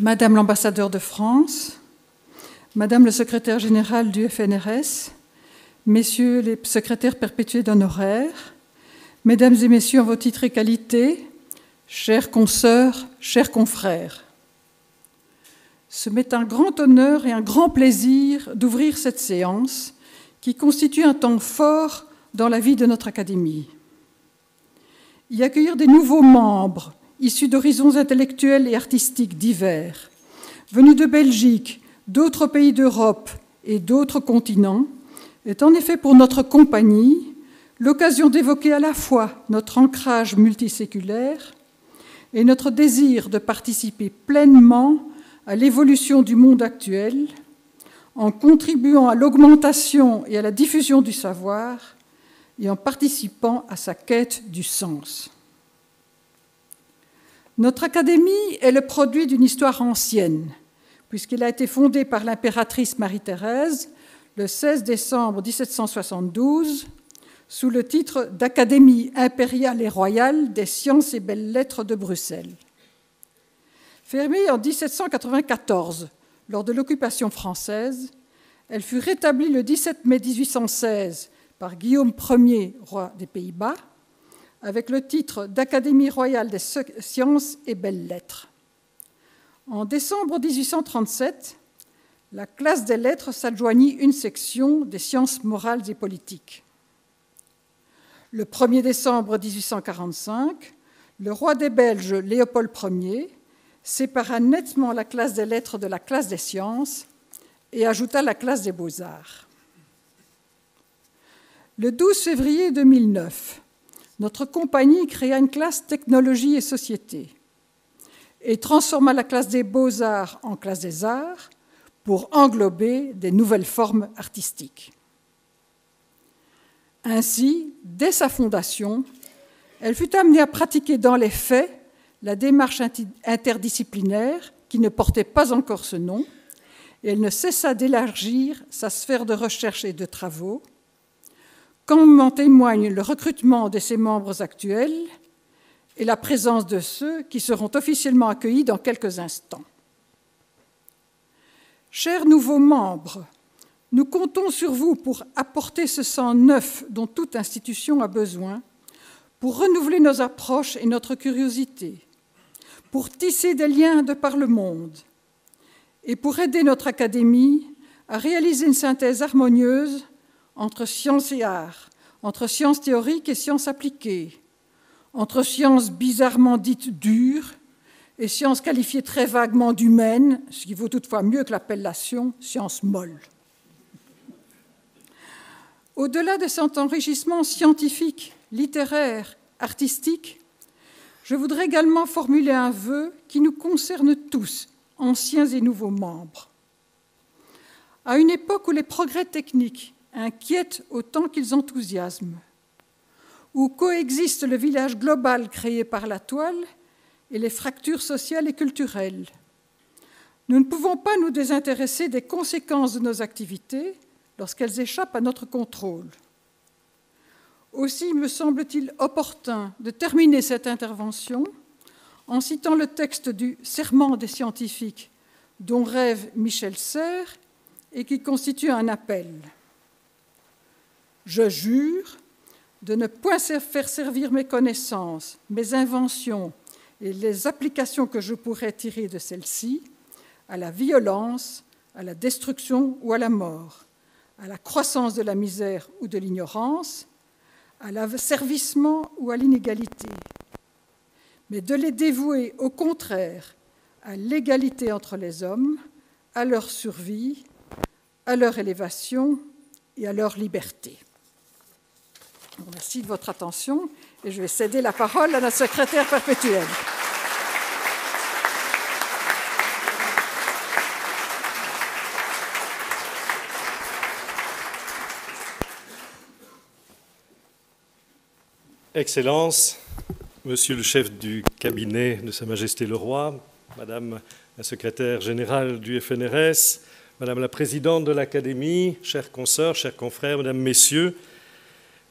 Madame l'ambassadeur de France, Madame le secrétaire général du FNRS, Messieurs les secrétaires perpétués d'honoraires, Mesdames et Messieurs en vos titres et qualités, chères consoeurs, chers confrères, ce m'est un grand honneur et un grand plaisir d'ouvrir cette séance qui constitue un temps fort dans la vie de notre Académie. Y accueillir des nouveaux membres issus d'horizons intellectuels et artistiques divers, venus de Belgique, d'autres pays d'Europe et d'autres continents, est en effet pour notre compagnie l'occasion d'évoquer à la fois notre ancrage multiséculaire et notre désir de participer pleinement à l'évolution du monde actuel en contribuant à l'augmentation et à la diffusion du savoir et en participant à sa quête du sens. Notre Académie est le produit d'une histoire ancienne, puisqu'elle a été fondée par l'impératrice Marie-Thérèse le 16 décembre 1772 sous le titre d'Académie impériale et royale des sciences et belles-lettres de Bruxelles. Fermée en 1794, lors de l'occupation française, elle fut rétablie le 17 mai 1816 par Guillaume Ier, roi des Pays-Bas, avec le titre d'Académie royale des sciences et belles-lettres. En décembre 1837, la classe des lettres s'adjoignit une section des sciences morales et politiques. Le 1er décembre 1845, le roi des Belges, Léopold Ier, sépara nettement la classe des lettres de la classe des sciences et ajouta la classe des beaux-arts. Le 12 février 2009, notre compagnie créa une classe technologie et société et transforma la classe des beaux-arts en classe des arts pour englober des nouvelles formes artistiques. Ainsi, dès sa fondation, elle fut amenée à pratiquer dans les faits la démarche interdisciplinaire qui ne portait pas encore ce nom, et elle ne cessa d'élargir sa sphère de recherche et de travaux, comme en témoigne le recrutement de ses membres actuels et la présence de ceux qui seront officiellement accueillis dans quelques instants. Chers nouveaux membres, nous comptons sur vous pour apporter ce sang neuf dont toute institution a besoin, pour renouveler nos approches et notre curiosité, pour tisser des liens de par le monde et pour aider notre Académie à réaliser une synthèse harmonieuse entre sciences et arts, entre sciences théoriques et sciences appliquées, entre sciences bizarrement dites dures et sciences qualifiées très vaguement d'humaines, ce qui vaut toutefois mieux que l'appellation sciences molles. Au-delà de cet enrichissement scientifique, littéraire, artistique, je voudrais également formuler un vœu qui nous concerne tous, anciens et nouveaux membres. À une époque où les progrès techniques inquiètent autant qu'ils enthousiasment, où coexistent le village global créé par la toile et les fractures sociales et culturelles, nous ne pouvons pas nous désintéresser des conséquences de nos activités lorsqu'elles échappent à notre contrôle. Aussi me semble-t-il opportun de terminer cette intervention en citant le texte du Serment des scientifiques dont rêve Michel Serres et qui constitue un appel. « Je jure de ne point faire servir mes connaissances, mes inventions et les applications que je pourrais tirer de celles-ci à la violence, à la destruction ou à la mort, à la croissance de la misère ou de l'ignorance, à l'asservissement ou à l'inégalité, mais de les dévouer au contraire à l'égalité entre les hommes, à leur survie, à leur élévation et à leur liberté. » Merci de votre attention et je vais céder la parole à notre secrétaire perpétuelle. Excellences, Monsieur le chef du cabinet de Sa Majesté le Roi, Madame la secrétaire générale du FNRS, Madame la présidente de l'Académie, chers consoeurs, chers confrères, Mesdames, Messieurs,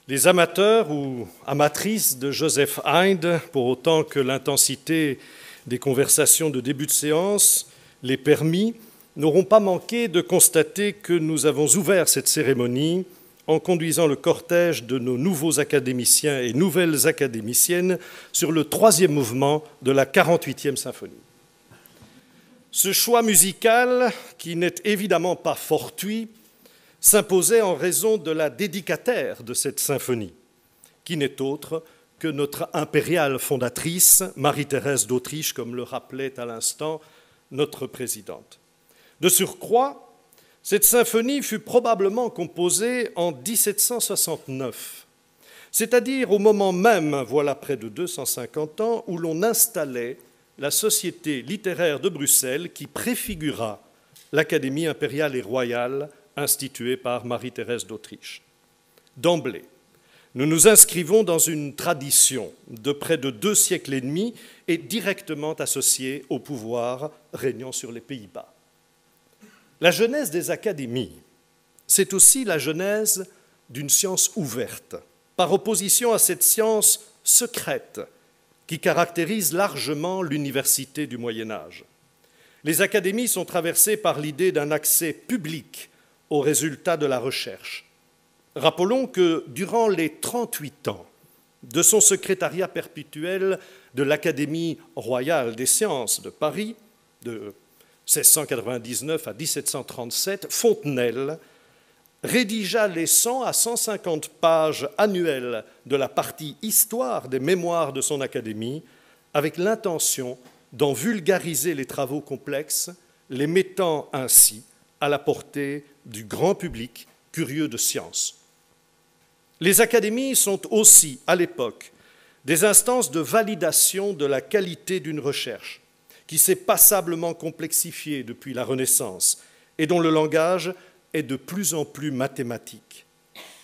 les amateurs ou amatrices de Joseph Haydn, pour autant que l'intensité des conversations de début de séance les permis, n'auront pas manqué de constater que nous avons ouvert cette cérémonie en conduisant le cortège de nos nouveaux académiciens et nouvelles académiciennes sur le 3e mouvement de la 48e symphonie. Ce choix musical, qui n'est évidemment pas fortuit, s'imposait en raison de la dédicataire de cette symphonie, qui n'est autre que notre impériale fondatrice, Marie-Thérèse d'Autriche, comme le rappelait à l'instant notre présidente. De surcroît, cette symphonie fut probablement composée en 1769, c'est-à-dire au moment même, voilà près de 250 ans, où l'on installait la Société littéraire de Bruxelles qui préfigura l'Académie impériale et royale instituée par Marie-Thérèse d'Autriche. D'emblée, nous nous inscrivons dans une tradition de près de 2 siècles et demi et directement associée au pouvoir régnant sur les Pays-Bas. La genèse des académies, c'est aussi la genèse d'une science ouverte, par opposition à cette science secrète qui caractérise largement l'université du Moyen-Âge. Les académies sont traversées par l'idée d'un accès public aux résultats de la recherche. Rappelons que durant les 38 ans de son secrétariat perpétuel de l'Académie royale des sciences de Paris, de 1699 à 1737, Fontenelle rédigea les 100 à 150 pages annuelles de la partie histoire des mémoires de son académie, avec l'intention d'en vulgariser les travaux complexes, les mettant ainsi à la portée du grand public curieux de science. Les académies sont aussi, à l'époque, des instances de validation de la qualité d'une recherche, qui s'est passablement complexifiée depuis la Renaissance et dont le langage est de plus en plus mathématique.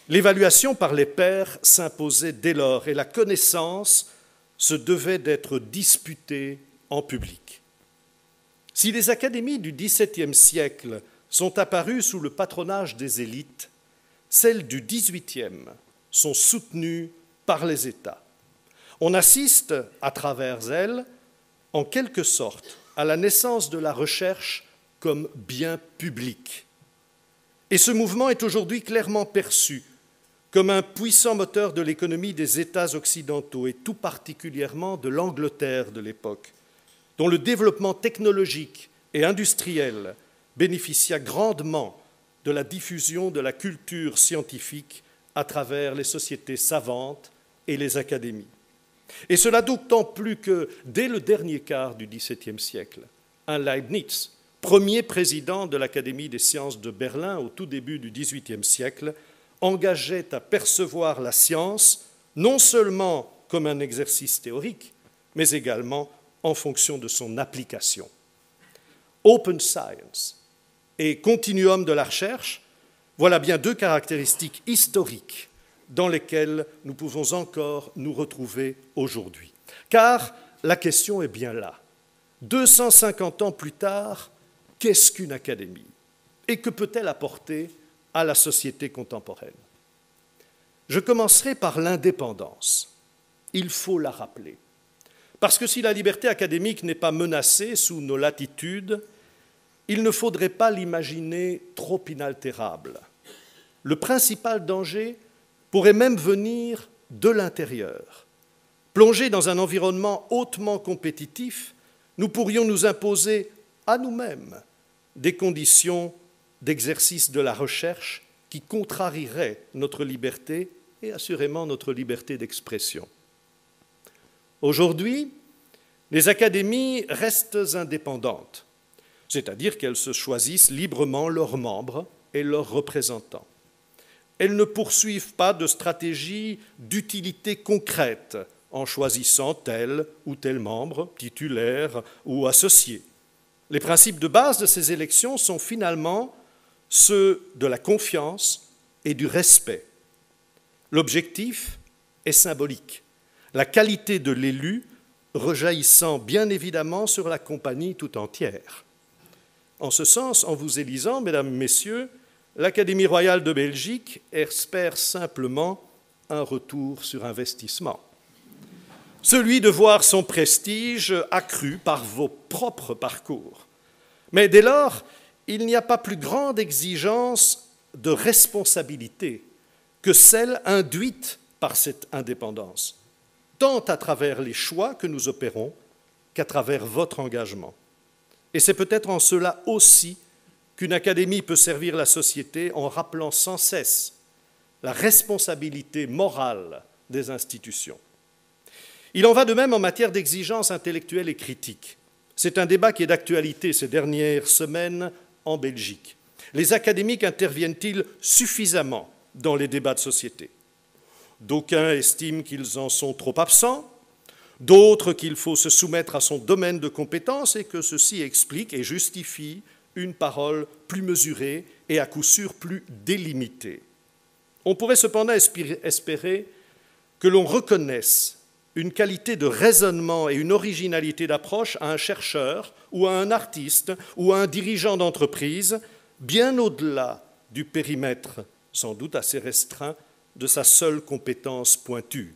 L'évaluation par les pairs s'imposait dès lors et la connaissance se devait d'être disputée en public. Si les académies du XVIIe siècle sont apparues sous le patronage des élites, celles du XVIIIe sont soutenues par les États. On assiste, à travers elles, en quelque sorte, à la naissance de la recherche comme bien public. Et ce mouvement est aujourd'hui clairement perçu comme un puissant moteur de l'économie des États occidentaux et tout particulièrement de l'Angleterre de l'époque, dont le développement technologique et industriel bénéficia grandement de la diffusion de la culture scientifique à travers les sociétés savantes et les académies. Et cela d'autant plus que, dès le dernier quart du XVIIe siècle, un Leibniz, premier président de l'Académie des sciences de Berlin au tout début du XVIIIe siècle, engageait à percevoir la science non seulement comme un exercice théorique, mais également en fonction de son application. Open science et continuum de la recherche, voilà bien 2 caractéristiques historiques dans lesquelles nous pouvons encore nous retrouver aujourd'hui. Car la question est bien là. 250 ans plus tard, qu'est-ce qu'une académie? Et que peut-elle apporter à la société contemporaine? Je commencerai par l'indépendance. Il faut la rappeler. Parce que si la liberté académique n'est pas menacée sous nos latitudes, il ne faudrait pas l'imaginer trop inaltérable. Le principal danger pourrait même venir de l'intérieur. Plongés dans un environnement hautement compétitif, nous pourrions nous imposer à nous-mêmes des conditions d'exercice de la recherche qui contrarieraient notre liberté et assurément notre liberté d'expression. Aujourd'hui, les académies restent indépendantes, c'est-à-dire qu'elles se choisissent librement leurs membres et leurs représentants. Elles ne poursuivent pas de stratégie d'utilité concrète en choisissant tel ou tel membre, titulaire ou associé. Les principes de base de ces élections sont finalement ceux de la confiance et du respect. L'objectif est symbolique, la qualité de l'élu rejaillissant bien évidemment sur la compagnie tout entière. En ce sens, en vous élisant, mesdames, messieurs, l'Académie royale de Belgique espère simplement un retour sur investissement. Celui de voir son prestige accru par vos propres parcours, Mais dès lors, il n'y a pas plus grande exigence de responsabilité que celle induite par cette indépendance, tant à travers les choix que nous opérons qu'à travers votre engagement. Et c'est peut-être en cela aussi qu'une académie peut servir la société en rappelant sans cesse la responsabilité morale des institutions. Il en va de même en matière d'exigence intellectuelle et critique. C'est un débat qui est d'actualité ces dernières semaines en Belgique. Les académiques interviennent-ils suffisamment dans les débats de société? D'aucuns estiment qu'ils en sont trop absents, d'autres qu'il faut se soumettre à son domaine de compétence et que ceci explique et justifie une parole plus mesurée et à coup sûr plus délimitée. On pourrait cependant espérer que l'on reconnaisse une qualité de raisonnement et une originalité d'approche à un chercheur ou à un artiste ou à un dirigeant d'entreprise, bien au-delà du périmètre, sans doute assez restreint, de sa seule compétence pointue.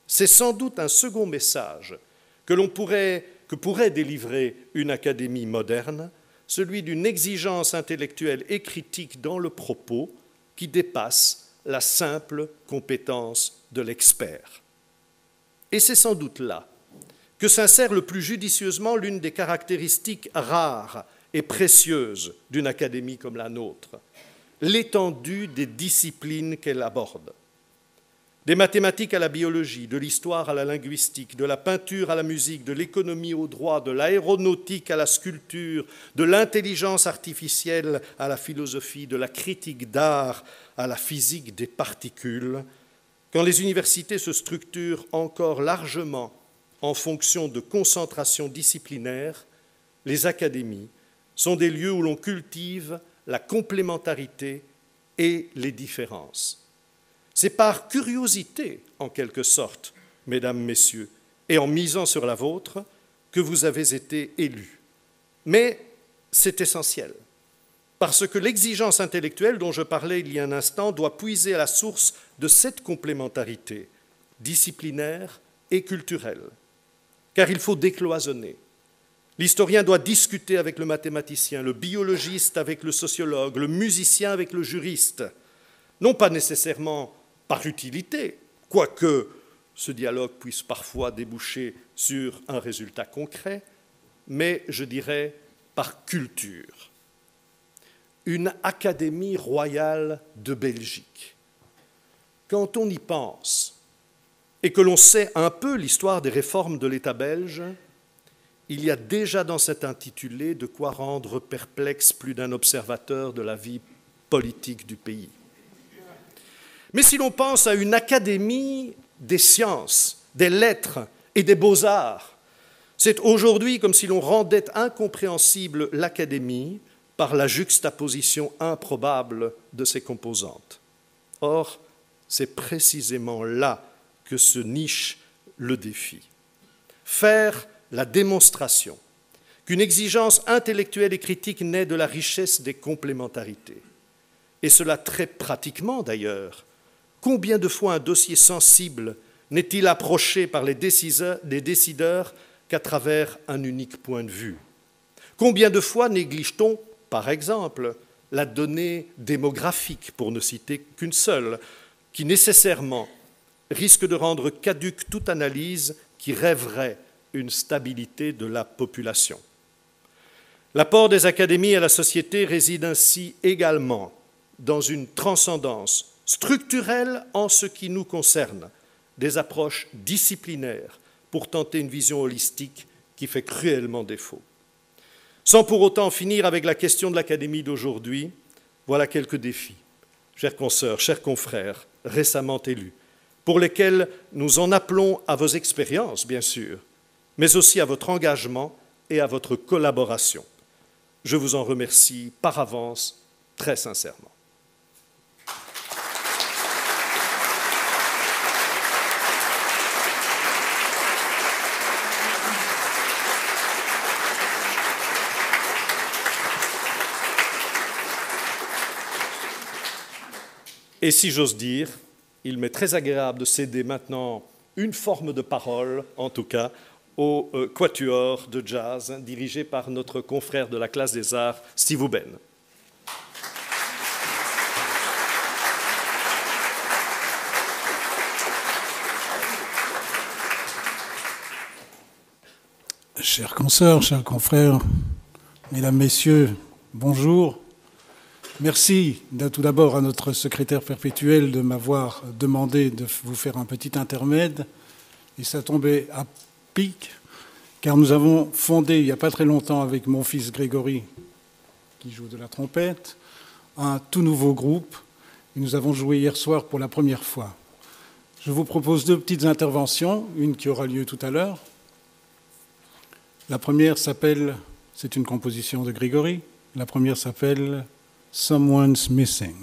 C'est sans doute un second message que pourrait délivrer une académie moderne, celui d'une exigence intellectuelle et critique dans le propos qui dépasse la simple compétence de l'expert. Et c'est sans doute là que s'insère le plus judicieusement l'une des caractéristiques rares et précieuses d'une académie comme la nôtre, l'étendue des disciplines qu'elle aborde. Des mathématiques à la biologie, de l'histoire à la linguistique, de la peinture à la musique, de l'économie au droit, de l'aéronautique à la sculpture, de l'intelligence artificielle à la philosophie, de la critique d'art à la physique des particules, quand les universités se structurent encore largement en fonction de concentration disciplinaire, les académies sont des lieux où l'on cultive la complémentarité et les différences. C'est par curiosité, en quelque sorte, mesdames, messieurs, et en misant sur la vôtre, que vous avez été élus. Mais c'est essentiel, parce que l'exigence intellectuelle dont je parlais il y a un instant doit puiser à la source de cette complémentarité disciplinaire et culturelle, car il faut décloisonner. L'historien doit discuter avec le mathématicien, le biologiste avec le sociologue, le musicien avec le juriste, non pas nécessairement par utilité, quoique ce dialogue puisse parfois déboucher sur un résultat concret, mais je dirais par culture. Une académie royale de Belgique. Quand on y pense, et que l'on sait un peu l'histoire des réformes de l'État belge, il y a déjà dans cet intitulé de quoi rendre perplexe plus d'un observateur de la vie politique du pays. Mais si l'on pense à une académie des sciences, des lettres et des beaux-arts, c'est aujourd'hui comme si l'on rendait incompréhensible l'académie par la juxtaposition improbable de ses composantes. Or, c'est précisément là que se niche le défi. Faire la démonstration qu'une exigence intellectuelle et critique naît de la richesse des complémentarités. Et cela très pratiquement d'ailleurs. Combien de fois un dossier sensible n'est-il approché par les décideurs qu'à travers un unique point de vue? Combien de fois néglige-t-on, par exemple, la donnée démographique, pour ne citer qu'une seule, qui nécessairement risque de rendre caduque toute analyse qui rêverait une stabilité de la population? L'apport des académies à la société réside ainsi également dans une transcendance structurelle en ce qui nous concerne, des approches disciplinaires pour tenter une vision holistique qui fait cruellement défaut. Sans pour autant finir avec la question de l'académie d'aujourd'hui, voilà quelques défis, chers consoeurs, chers confrères, récemment élus, pour lesquels nous en appelons à vos expériences, bien sûr, mais aussi à votre engagement et à votre collaboration. Je vous en remercie par avance très sincèrement. Et si j'ose dire, il m'est très agréable de céder maintenant une forme de parole, en tout cas, au quatuor de jazz dirigé par notre confrère de la classe des arts, Steve Ouben. Chers consoeurs, chers confrères, mesdames, messieurs, bonjour. Merci tout d'abord à notre secrétaire perpétuel de m'avoir demandé de vous faire un petit intermède. Et ça tombait à pic, car nous avons fondé il n'y a pas très longtemps avec mon fils Grégory, qui joue de la trompette, un tout nouveau groupe. Et nous avons joué hier soir pour la première fois. Je vous propose 2 petites interventions, une qui aura lieu tout à l'heure. La première s'appelle, c'est une composition de Grégory, la première s'appelle « Someone's Missing ».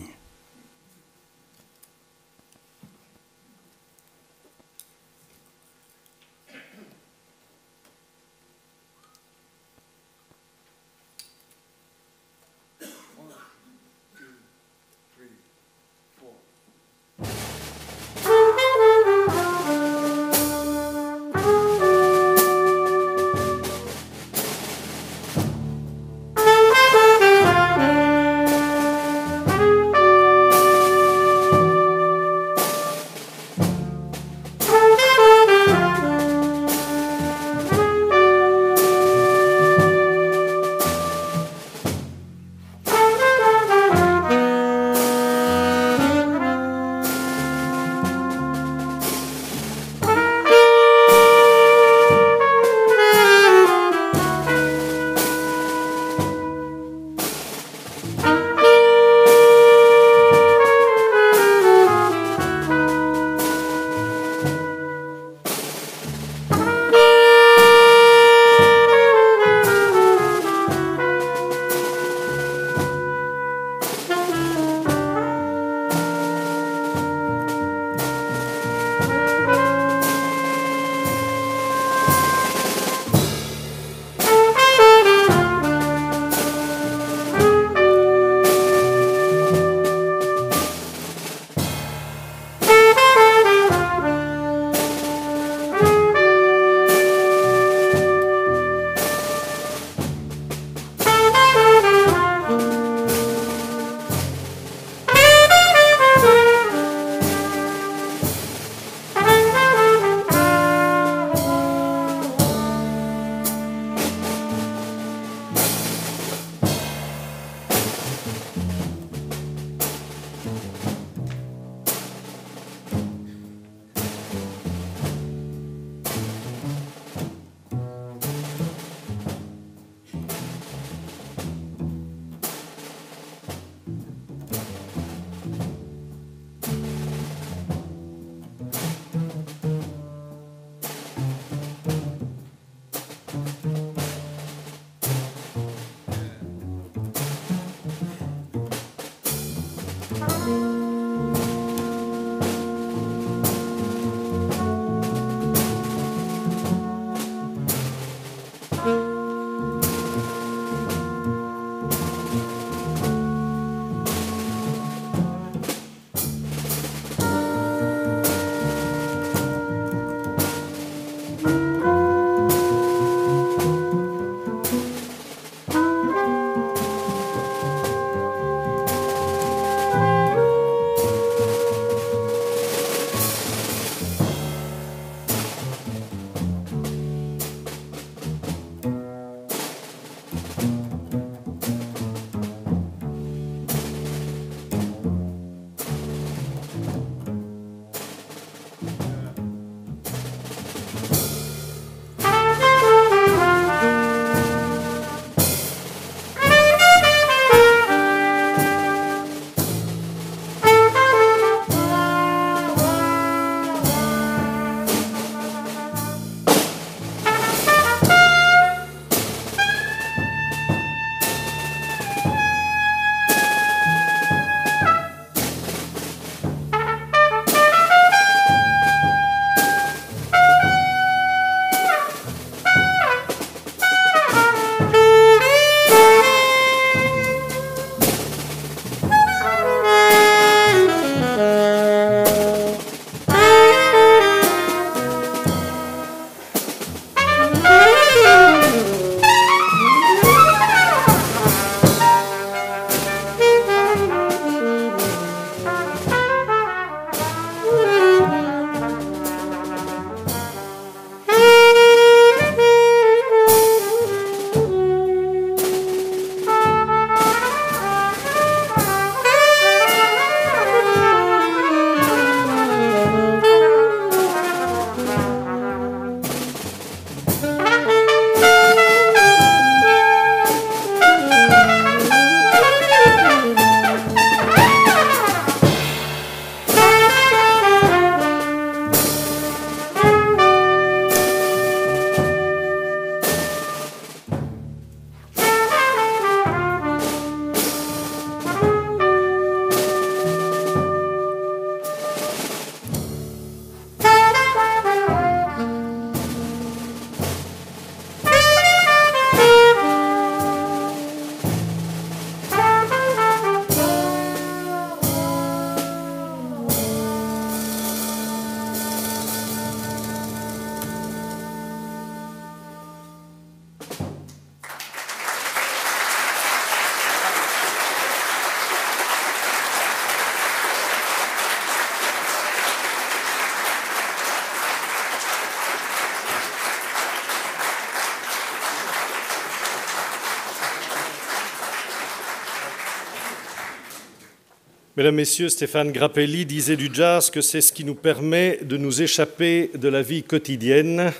Mesdames, Messieurs, Stéphane Grappelli disait du jazz que c'est ce qui nous permet de nous échapper de la vie quotidienne.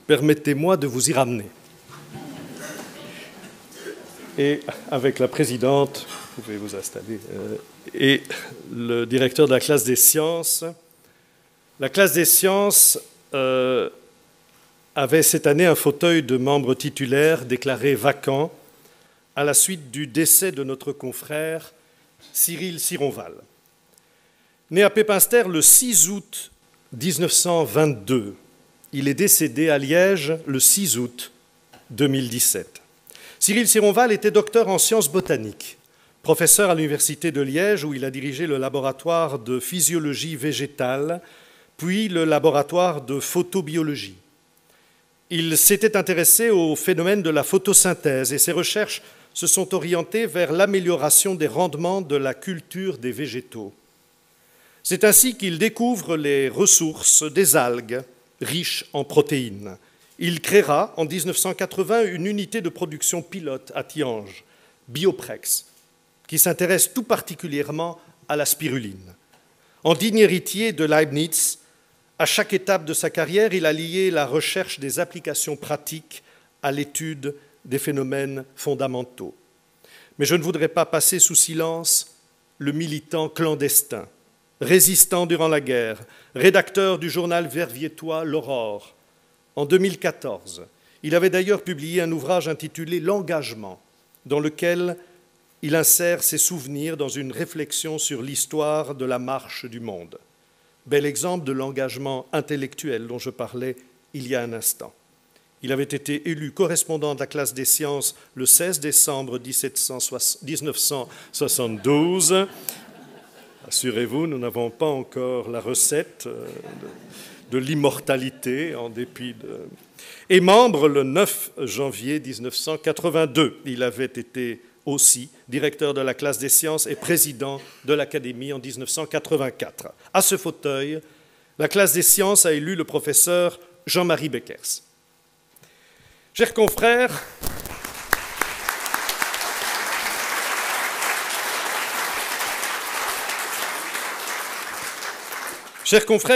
Permettez-moi de vous y ramener. Et avec la présidente, vous pouvez vous installer, et le directeur de la classe des sciences. La classe des sciences avait cette année un fauteuil de membre titulaire déclaré vacant à la suite du décès de notre confrère Cyril Sironval. Né à Pépinster le 6 août 1922, il est décédé à Liège le 6 août 2017. Cyril Sironval était docteur en sciences botaniques, professeur à l'université de Liège où il a dirigé le laboratoire de physiologie végétale, puis le laboratoire de photobiologie. Il s'était intéressé au phénomène de la photosynthèse et ses recherches se sont orientées vers l'amélioration des rendements de la culture des végétaux. C'est ainsi qu'il découvre les ressources des algues riches en protéines. Il créera en 1980 une unité de production pilote à Tihange, Bioprex, qui s'intéresse tout particulièrement à la spiruline. En digne héritier de Leibniz, à chaque étape de sa carrière, il a lié la recherche des applications pratiques à l'étude des phénomènes fondamentaux. Mais je ne voudrais pas passer sous silence le militant clandestin, résistant durant la guerre, rédacteur du journal verviétois L'Aurore. En 2014, il avait d'ailleurs publié un ouvrage intitulé « L'engagement », dans lequel il insère ses souvenirs dans une réflexion sur l'histoire de la marche du monde. Bel exemple de l'engagement intellectuel dont je parlais il y a un instant. Il avait été élu correspondant de la classe des sciences le 16 décembre 1972. Assurez-vous, nous n'avons pas encore la recette de l'immortalité, en dépit de... Et membre le 9 janvier 1982. Il avait été aussi directeur de la classe des sciences et président de l'Académie en 1984. À ce fauteuil, la classe des sciences a élu le professeur Jean-Marie Beckers. Chers confrères,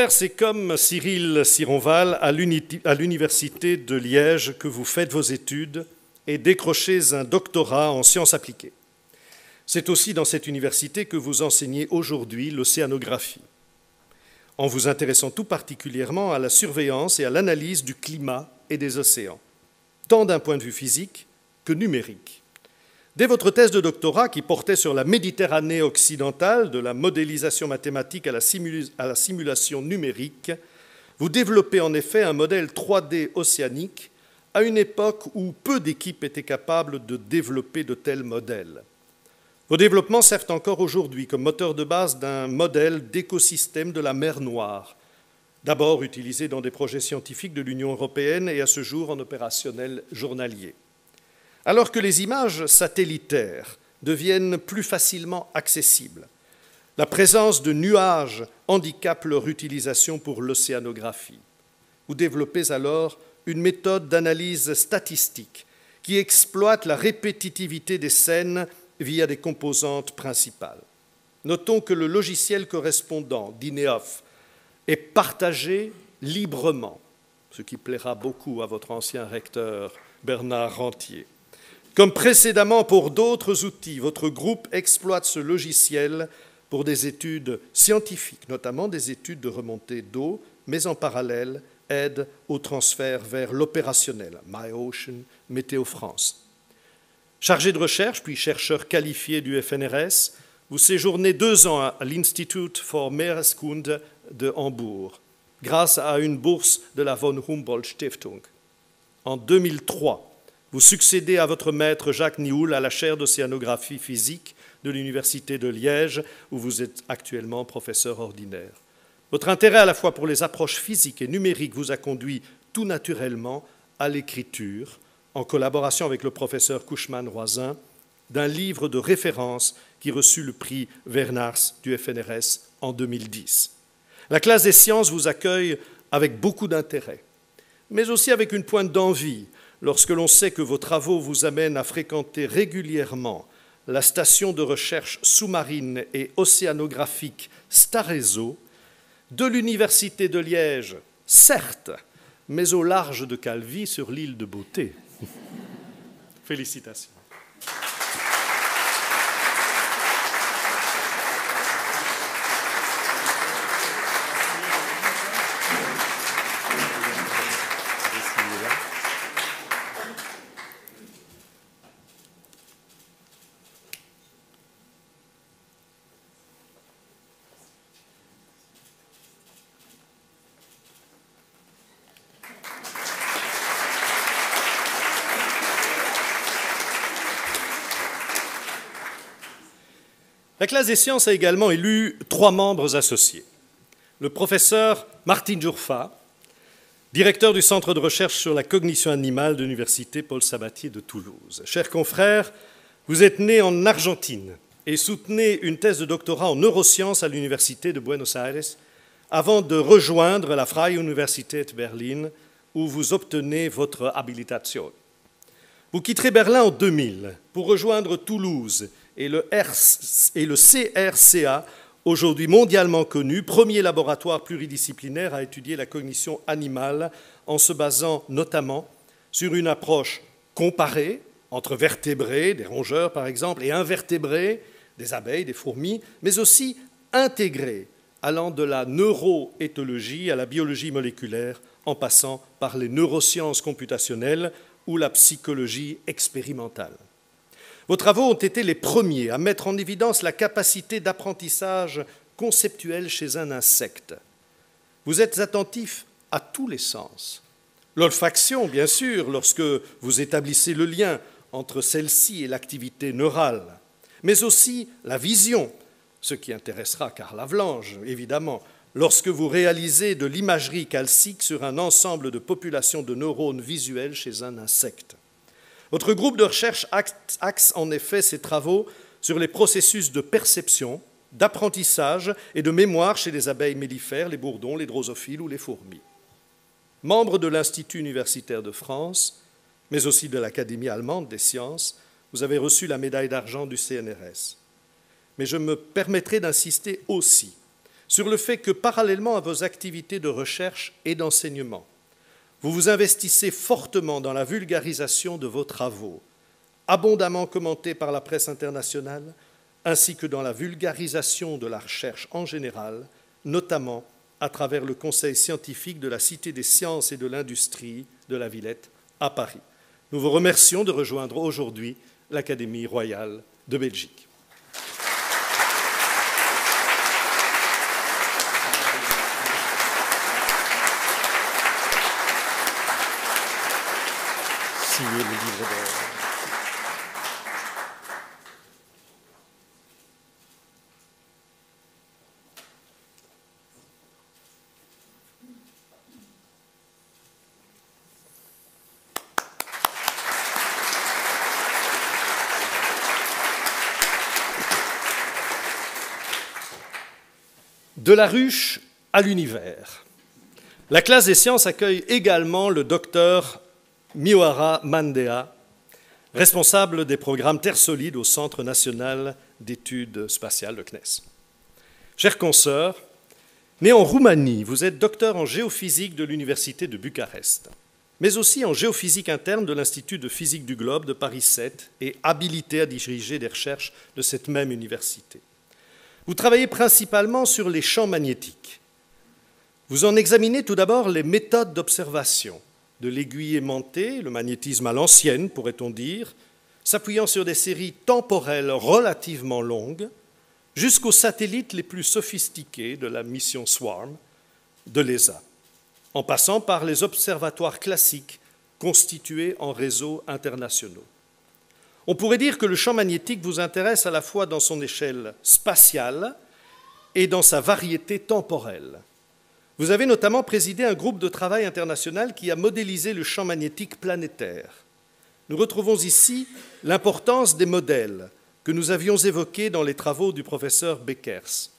c'est comme Cyril Sironval à l'université de Liège que vous faites vos études et décrochez un doctorat en sciences appliquées. C'est aussi dans cette université que vous enseignez aujourd'hui l'océanographie, en vous intéressant tout particulièrement à la surveillance et à l'analyse du climat et des océans, tant d'un point de vue physique que numérique. Dès votre thèse de doctorat, qui portait sur la Méditerranée occidentale, de la modélisation mathématique à la simulation numérique, vous développez en effet un modèle 3D océanique à une époque où peu d'équipes étaient capables de développer de tels modèles. Vos développements servent encore aujourd'hui comme moteur de base d'un modèle d'écosystème de la mer Noire, d'abord utilisé dans des projets scientifiques de l'Union européenne et à ce jour en opérationnel journalier. Alors que les images satellitaires deviennent plus facilement accessibles, la présence de nuages handicape leur utilisation pour l'océanographie. Vous développez alors une méthode d'analyse statistique qui exploite la répétitivité des scènes via des composantes principales. Notons que le logiciel correspondant d'INEOF est partagé librement, ce qui plaira beaucoup à votre ancien recteur Bernard Rentier. Comme précédemment pour d'autres outils, votre groupe exploite ce logiciel pour des études scientifiques, notamment des études de remontée d'eau, mais en parallèle aide au transfert vers l'opérationnel, MyOcean, Météo France. Chargé de recherche, puis chercheur qualifié du FNRS, vous séjournez 2 ans à l'Institut for Meereskunde de Hambourg, grâce à une bourse de la Von Humboldt Stiftung. En 2003, vous succédez à votre maître Jacques Nihoul à la chaire d'océanographie physique de l'Université de Liège, où vous êtes actuellement professeur ordinaire. Votre intérêt à la fois pour les approches physiques et numériques vous a conduit tout naturellement à l'écriture, en collaboration avec le professeur Couchman-Roisin, d'un livre de référence qui reçut le prix Vernars du FNRS en 2010. La classe des sciences vous accueille avec beaucoup d'intérêt, mais aussi avec une pointe d'envie, lorsque l'on sait que vos travaux vous amènent à fréquenter régulièrement la station de recherche sous-marine et océanographique Starezo, de l'Université de Liège, certes, mais au large de Calvi sur l'île de Beauté. Félicitations. La classe des sciences a également élu 3 membres associés. Le professeur Martin Djourfa, directeur du Centre de recherche sur la cognition animale de l'Université Paul Sabatier de Toulouse. Chers confrères, vous êtes né en Argentine et soutenez une thèse de doctorat en neurosciences à l'Université de Buenos Aires avant de rejoindre la Freie Universität Berlin où vous obtenez votre habilitation. Vous quitterez Berlin en 2000 pour rejoindre Toulouse et le CRCA, aujourd'hui mondialement connu, premier laboratoire pluridisciplinaire à étudier la cognition animale en se basant notamment sur une approche comparée entre vertébrés, des rongeurs par exemple, et invertébrés, des abeilles, des fourmis, mais aussi intégrée, allant de la neuroéthologie à la biologie moléculaire, en passant par les neurosciences computationnelles ou la psychologie expérimentale. Vos travaux ont été les premiers à mettre en évidence la capacité d'apprentissage conceptuel chez un insecte. Vous êtes attentif à tous les sens. L'olfaction, bien sûr, lorsque vous établissez le lien entre celle-ci et l'activité neurale, mais aussi la vision, ce qui intéressera Karl Havelange, évidemment, lorsque vous réalisez de l'imagerie calcique sur un ensemble de populations de neurones visuels chez un insecte. Votre groupe de recherche axe en effet ses travaux sur les processus de perception, d'apprentissage et de mémoire chez les abeilles mellifères, les bourdons, les drosophiles ou les fourmis. Membre de l'Institut universitaire de France, mais aussi de l'Académie allemande des sciences, vous avez reçu la médaille d'argent du CNRS. Mais je me permettrai d'insister aussi sur le fait que, parallèlement à vos activités de recherche et d'enseignement, vous vous investissez fortement dans la vulgarisation de vos travaux, abondamment commentés par la presse internationale, ainsi que dans la vulgarisation de la recherche en général, notamment à travers le Conseil scientifique de la Cité des sciences et de l'industrie de la Villette à Paris. Nous vous remercions de rejoindre aujourd'hui l'Académie royale de Belgique. Signer le livre d'or. De la ruche à l'univers. La classe des sciences accueille également le docteur Mioara Mandea, responsable des programmes Terre solide au Centre national d'études spatiales, le CNES. Chers consoeurs, né en Roumanie, vous êtes docteur en géophysique de l'Université de Bucarest, mais aussi en géophysique interne de l'Institut de physique du globe de Paris 7 et habilité à diriger des recherches de cette même université. Vous travaillez principalement sur les champs magnétiques. Vous en examinez tout d'abord les méthodes d'observation, de l'aiguille aimantée, le magnétisme à l'ancienne, pourrait-on dire, s'appuyant sur des séries temporelles relativement longues, jusqu'aux satellites les plus sophistiqués de la mission SWARM de l'ESA, en passant par les observatoires classiques constitués en réseaux internationaux. On pourrait dire que le champ magnétique vous intéresse à la fois dans son échelle spatiale et dans sa variété temporelle. Vous avez notamment présidé un groupe de travail international qui a modélisé le champ magnétique planétaire. Nous retrouvons ici l'importance des modèles que nous avions évoqués dans les travaux du professeur Beckers.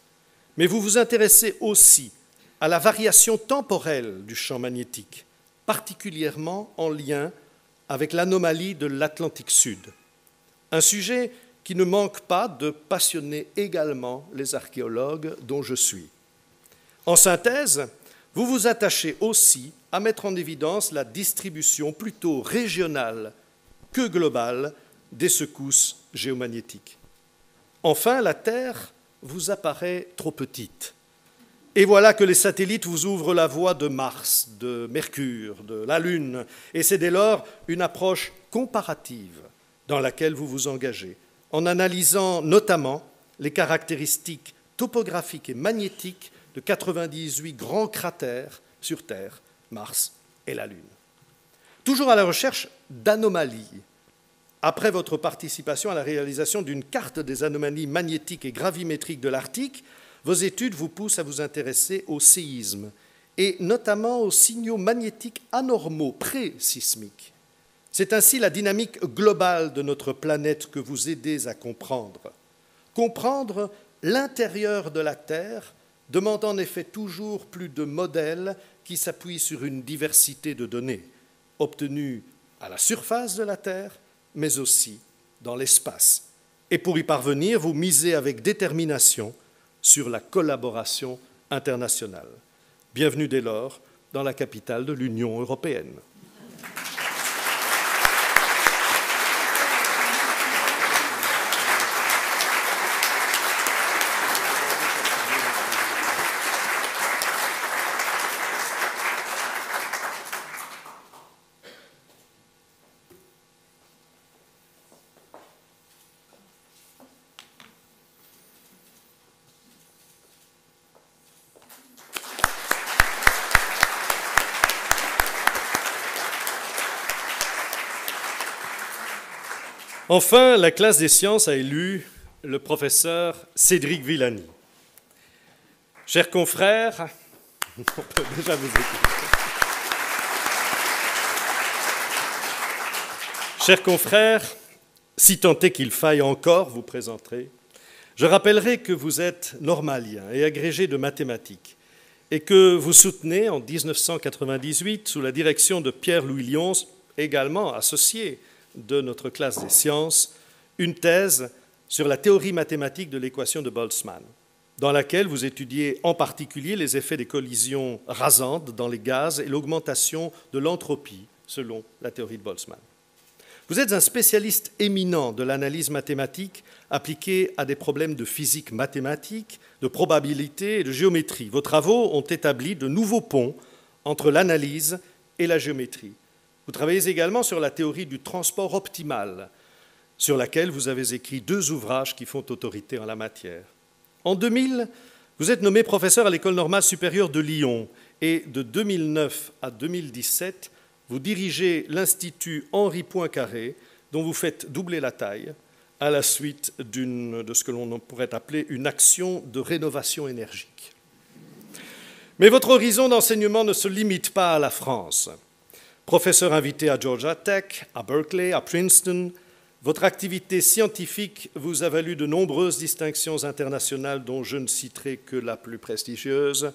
Mais vous vous intéressez aussi à la variation temporelle du champ magnétique, particulièrement en lien avec l'anomalie de l'Atlantique Sud. Un sujet qui ne manque pas de passionner également les archéologues dont je suis. En synthèse, vous vous attachez aussi à mettre en évidence la distribution plutôt régionale que globale des secousses géomagnétiques. Enfin, la Terre vous apparaît trop petite. Et voilà que les satellites vous ouvrent la voie de Mars, de Mercure, de la Lune, et c'est dès lors une approche comparative dans laquelle vous vous engagez, en analysant notamment les caractéristiques topographiques et magnétiques de 98 grands cratères sur Terre, Mars et la Lune. Toujours à la recherche d'anomalies, après votre participation à la réalisation d'une carte des anomalies magnétiques et gravimétriques de l'Arctique, vos études vous poussent à vous intéresser aux séismes et notamment aux signaux magnétiques anormaux pré-sismiques. C'est ainsi la dynamique globale de notre planète que vous aidez à comprendre. Comprendre l'intérieur de la Terre demande en effet toujours plus de modèles qui s'appuient sur une diversité de données, obtenues à la surface de la Terre, mais aussi dans l'espace. Et pour y parvenir, vous misez avec détermination sur la collaboration internationale. Bienvenue dès lors dans la capitale de l'Union européenne. Enfin, la classe des sciences a élu le professeur Cédric Villani. Chers confrères, on peut déjà vous écouter. Chers confrères, si tant est qu'il faille encore vous présenter, je rappellerai que vous êtes normalien et agrégé de mathématiques et que vous soutenez en 1998, sous la direction de Pierre-Louis Lions, également associé de notre classe des sciences, une thèse sur la théorie mathématique de l'équation de Boltzmann, dans laquelle vous étudiez en particulier les effets des collisions rasantes dans les gaz et l'augmentation de l'entropie, selon la théorie de Boltzmann. Vous êtes un spécialiste éminent de l'analyse mathématique appliquée à des problèmes de physique mathématique, de probabilité et de géométrie. Vos travaux ont établi de nouveaux ponts entre l'analyse et la géométrie. Vous travaillez également sur la théorie du transport optimal, sur laquelle vous avez écrit 2 ouvrages qui font autorité en la matière. En 2000, vous êtes nommé professeur à l'École normale supérieure de Lyon et de 2009 à 2017, vous dirigez l'Institut Henri Poincaré, dont vous faites doubler la taille à la suite de ce que l'on pourrait appeler une action de rénovation énergique. Mais votre horizon d'enseignement ne se limite pas à la France. Professeur invité à Georgia Tech, à Berkeley, à Princeton, votre activité scientifique vous a valu de nombreuses distinctions internationales dont je ne citerai que la plus prestigieuse,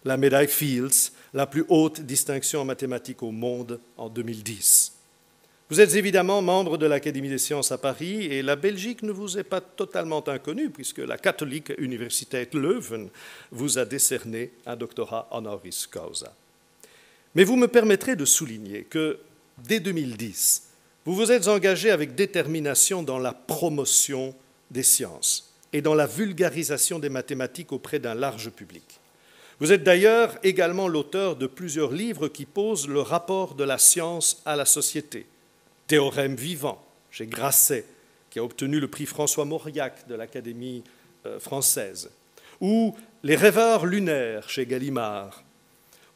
la médaille Fields, la plus haute distinction en mathématiques au monde en 2010. Vous êtes évidemment membre de l'Académie des sciences à Paris et la Belgique ne vous est pas totalement inconnue puisque la catholique Universiteit Leuven vous a décerné un doctorat honoris causa. Mais vous me permettrez de souligner que, dès 2010, vous vous êtes engagé avec détermination dans la promotion des sciences et dans la vulgarisation des mathématiques auprès d'un large public. Vous êtes d'ailleurs également l'auteur de plusieurs livres qui posent le rapport de la science à la société. Théorème vivant, chez Grasset, qui a obtenu le prix François Mauriac de l'Académie française, ou Les rêveurs lunaires, chez Gallimard.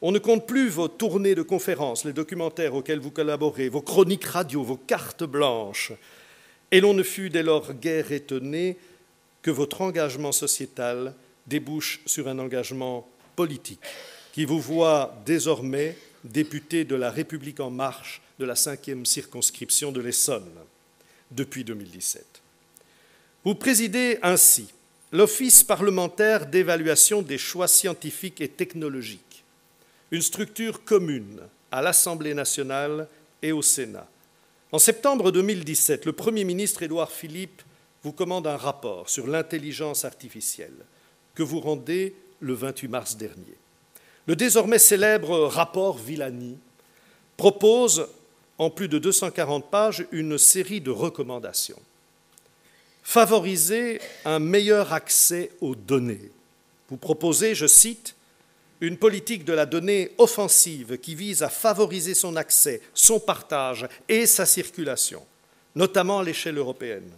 On ne compte plus vos tournées de conférences, les documentaires auxquels vous collaborez, vos chroniques radio, vos cartes blanches. Et l'on ne fut dès lors guère étonné que votre engagement sociétal débouche sur un engagement politique qui vous voit désormais député de la République en marche de la 5e circonscription de l'Essonne depuis 2017. Vous présidez ainsi l'Office parlementaire d'évaluation des choix scientifiques et technologiques, une structure commune à l'Assemblée nationale et au Sénat. En septembre 2017, le Premier ministre Édouard Philippe vous commande un rapport sur l'intelligence artificielle que vous rendez le 28 mars dernier. Le désormais célèbre rapport Villani propose, en plus de 240 pages, une série de recommandations. Favoriser un meilleur accès aux données. Vous proposez, je cite, une politique de la donnée offensive qui vise à favoriser son accès, son partage et sa circulation, notamment à l'échelle européenne.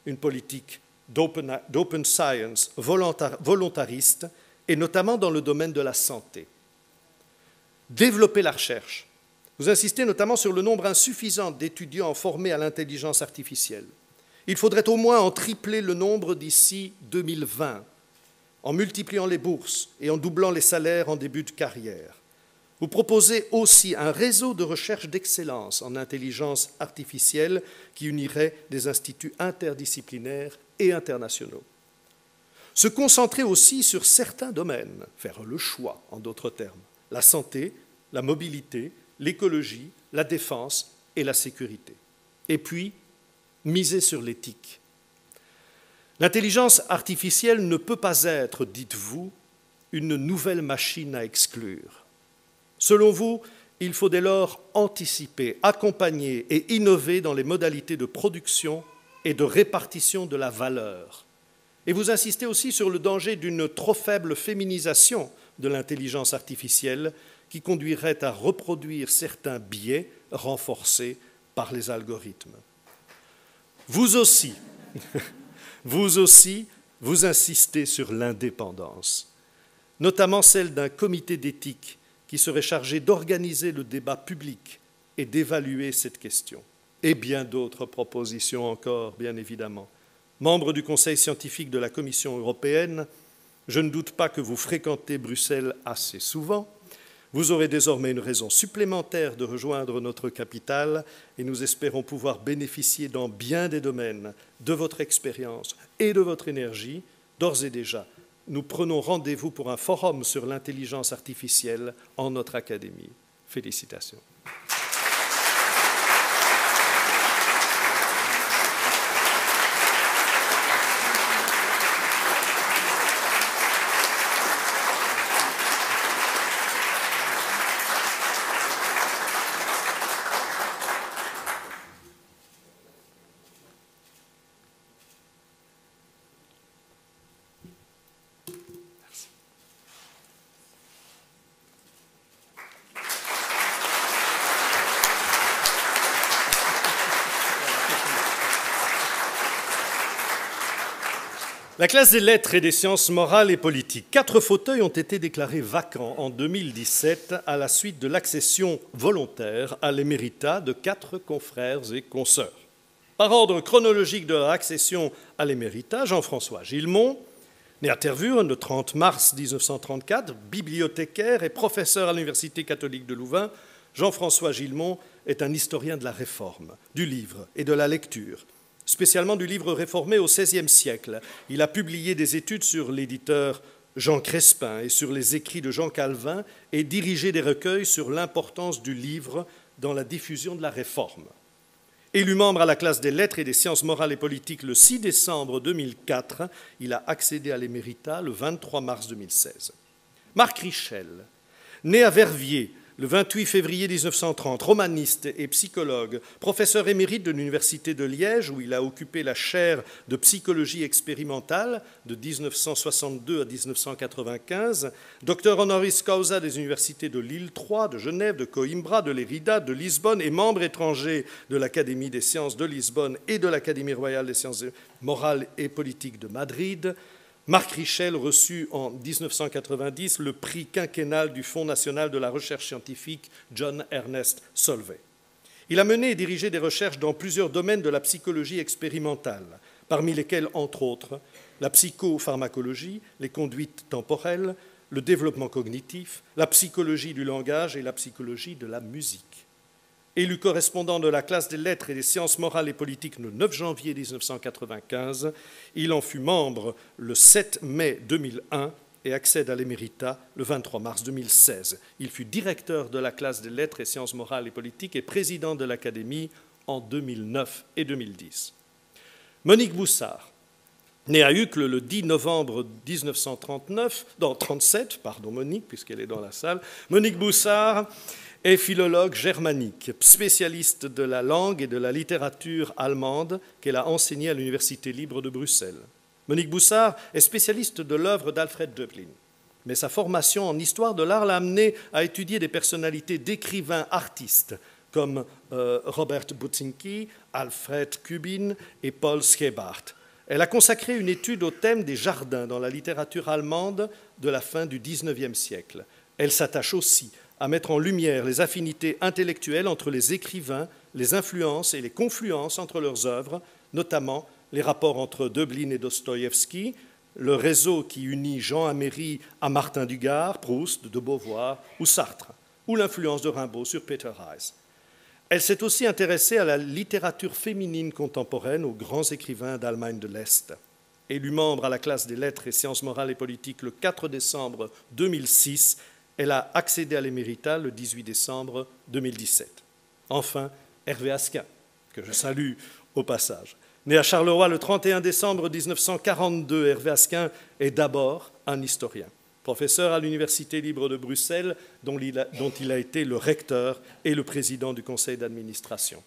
Une politique d'open science volontariste et notamment dans le domaine de la santé. Développer la recherche. Vous insistez notamment sur le nombre insuffisant d'étudiants formés à l'intelligence artificielle. Il faudrait au moins en tripler le nombre d'ici 2020, en multipliant les bourses et en doublant les salaires en début de carrière. Vous proposez aussi un réseau de recherche d'excellence en intelligence artificielle qui unirait des instituts interdisciplinaires et internationaux. Se concentrer aussi sur certains domaines, faire le choix, en d'autres termes, la santé, la mobilité, l'écologie, la défense et la sécurité. Et puis, miser sur l'éthique. L'intelligence artificielle ne peut pas être, dites-vous, une nouvelle machine à exclure. Selon vous, il faut dès lors anticiper, accompagner et innover dans les modalités de production et de répartition de la valeur. Et vous insistez aussi sur le danger d'une trop faible féminisation de l'intelligence artificielle qui conduirait à reproduire certains biais renforcés par les algorithmes. Vous aussi, vous insistez sur l'indépendance, notamment celle d'un comité d'éthique qui serait chargé d'organiser le débat public et d'évaluer cette question. Et bien d'autres propositions encore, bien évidemment. Membre du Conseil scientifique de la Commission européenne, je ne doute pas que vous fréquentez Bruxelles assez souvent. Vous aurez désormais une raison supplémentaire de rejoindre notre capitale et nous espérons pouvoir bénéficier dans bien des domaines de votre expérience et de votre énergie. D'ores et déjà, nous prenons rendez-vous pour un forum sur l'intelligence artificielle en notre académie. Félicitations. La classe des lettres et des sciences morales et politiques. 4 fauteuils ont été déclarés vacants en 2017 à la suite de l'accession volontaire à l'éméritat de 4 confrères et consoeurs. Par ordre chronologique de leur accession à l'éméritat, Jean-François Gilmont, né à Tervuren le 30 mars 1934, bibliothécaire et professeur à l'Université catholique de Louvain, Jean-François Gilmont est un historien de la Réforme, du livre et de la lecture, spécialement du livre réformé au XVIe siècle. Il a publié des études sur l'éditeur Jean Crespin et sur les écrits de Jean Calvin et dirigé des recueils sur l'importance du livre dans la diffusion de la Réforme. Élu membre à la classe des lettres et des sciences morales et politiques le 6 décembre 2004, il a accédé à l'éméritat le 23 mars 2016. Marc Richel, né à Verviers, le 28 février 1930, romaniste et psychologue, professeur émérite de l'Université de Liège, où il a occupé la chaire de psychologie expérimentale de 1962 à 1995, docteur honoris causa des universités de Lille 3, de Genève, de Coimbra, de Lérida, de Lisbonne et membre étranger de l'Académie des sciences de Lisbonne et de l'Académie royale des sciences morales et politiques de Madrid. Marc Richel reçut en 1990 le prix quinquennal du Fonds national de la recherche scientifique John Ernest Solvay. Il a mené et dirigé des recherches dans plusieurs domaines de la psychologie expérimentale, parmi lesquels, entre autres, la psychopharmacologie, les conduites temporelles, le développement cognitif, la psychologie du langage et la psychologie de la musique. Élu correspondant de la classe des lettres et des sciences morales et politiques le 9 janvier 1995, il en fut membre le 7 mai 2001 et accède à l'éméritat le 23 mars 2016. Il fut directeur de la classe des lettres et sciences morales et politiques et président de l'Académie en 2009 et 2010. Monique Boussard, née à Uccle le 10 novembre 1937, Monique, puisqu'elle est dans la salle. Monique Boussard est philologue germanique, spécialiste de la langue et de la littérature allemande qu'elle a enseignée à l'Université libre de Bruxelles. Monique Boussard est spécialiste de l'œuvre d'Alfred Döblin, mais sa formation en histoire de l'art l'a amenée à étudier des personnalités d'écrivains artistes comme Robert Butzinski, Alfred Kubin et Paul Schebart. Elle a consacré une étude au thème des jardins dans la littérature allemande de la fin du XIXe siècle. Elle s'attache aussi à mettre en lumière les affinités intellectuelles entre les écrivains, les influences et les confluences entre leurs œuvres, notamment les rapports entre Döblin et Dostoïevski, le réseau qui unit Jean Améry à Martin Dugard, Proust, de Beauvoir ou Sartre, ou l'influence de Rimbaud sur Peter Heyse. Elle s'est aussi intéressée à la littérature féminine contemporaine, aux grands écrivains d'Allemagne de l'Est. Élue membre à la classe des lettres et sciences morales et politiques le 4 décembre 2006, elle a accédé à l'éméritat le 18 décembre 2017. Enfin, Hervé Asquin, que je salue au passage. Né à Charleroi le 31 décembre 1942, Hervé Asquin est d'abord un historien. Professeur à l'Université libre de Bruxelles, dont il a été le recteur et le président du conseil d'administration.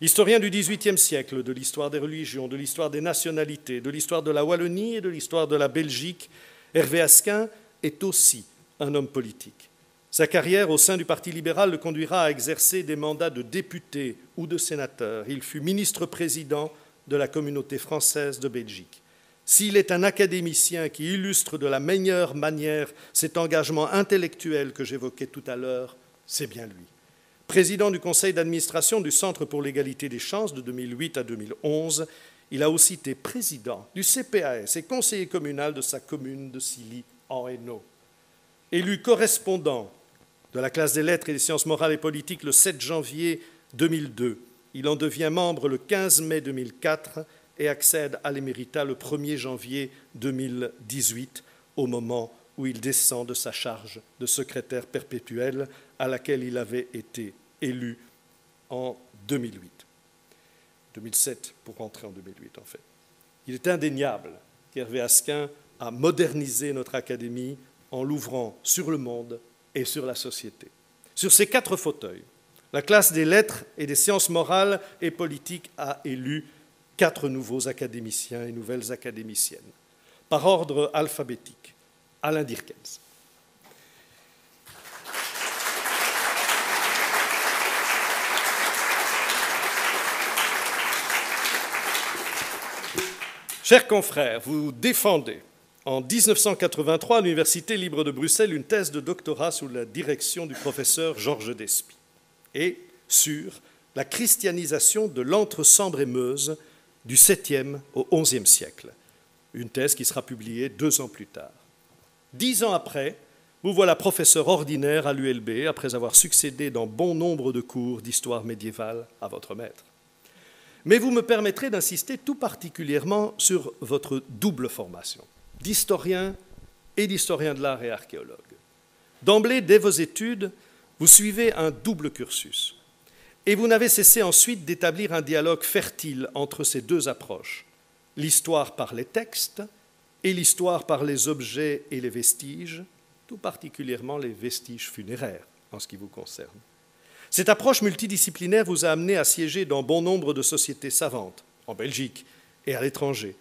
Historien du XVIIIe siècle, de l'histoire des religions, de l'histoire des nationalités, de l'histoire de la Wallonie et de l'histoire de la Belgique, Hervé Asquin est aussi un homme politique. Sa carrière au sein du Parti libéral le conduira à exercer des mandats de député ou de sénateur. Il fut ministre-président de la communauté française de Belgique. S'il est un académicien qui illustre de la meilleure manière cet engagement intellectuel que j'évoquais tout à l'heure, c'est bien lui. Président du conseil d'administration du Centre pour l'égalité des chances de 2008 à 2011, il a aussi été président du CPAS et conseiller communal de sa commune de Silly en Hainaut. Élu correspondant de la classe des lettres et des sciences morales et politiques le 7 janvier 2002, il en devient membre le 15 mai 2004 et accède à l'éméritat le 1er janvier 2018, au moment où il descend de sa charge de secrétaire perpétuel à laquelle il avait été élu en 2008. 2007 pour rentrer en 2008, en fait. Il est indéniable qu'Hervé Asquin a modernisé notre académie en l'ouvrant sur le monde et sur la société. Sur ces 4 fauteuils, la classe des lettres et des sciences morales et politiques a élu 4 nouveaux académiciens et nouvelles académiciennes, par ordre alphabétique. Alain Dirkens. Chers confrères, vous défendez en 1983 à l'Université libre de Bruxelles une thèse de doctorat sous la direction du professeur Georges Despy et sur la christianisation de l'Entre-Sambre-et-Meuse du 7e au 11e siècle, une thèse qui sera publiée 2 ans plus tard. 10 ans après, vous voilà professeur ordinaire à l'ULB, après avoir succédé dans bon nombre de cours d'histoire médiévale à votre maître. Mais vous me permettrez d'insister tout particulièrement sur votre double formation, d'historien et d'historien de l'art et archéologue. D'emblée, dès vos études, vous suivez un double cursus. Et vous n'avez cessé ensuite d'établir un dialogue fertile entre ces 2 approches, l'histoire par les textes et l'histoire par les objets et les vestiges, tout particulièrement les vestiges funéraires en ce qui vous concerne. Cette approche multidisciplinaire vous a amené à siéger dans bon nombre de sociétés savantes, en Belgique et à l'étranger.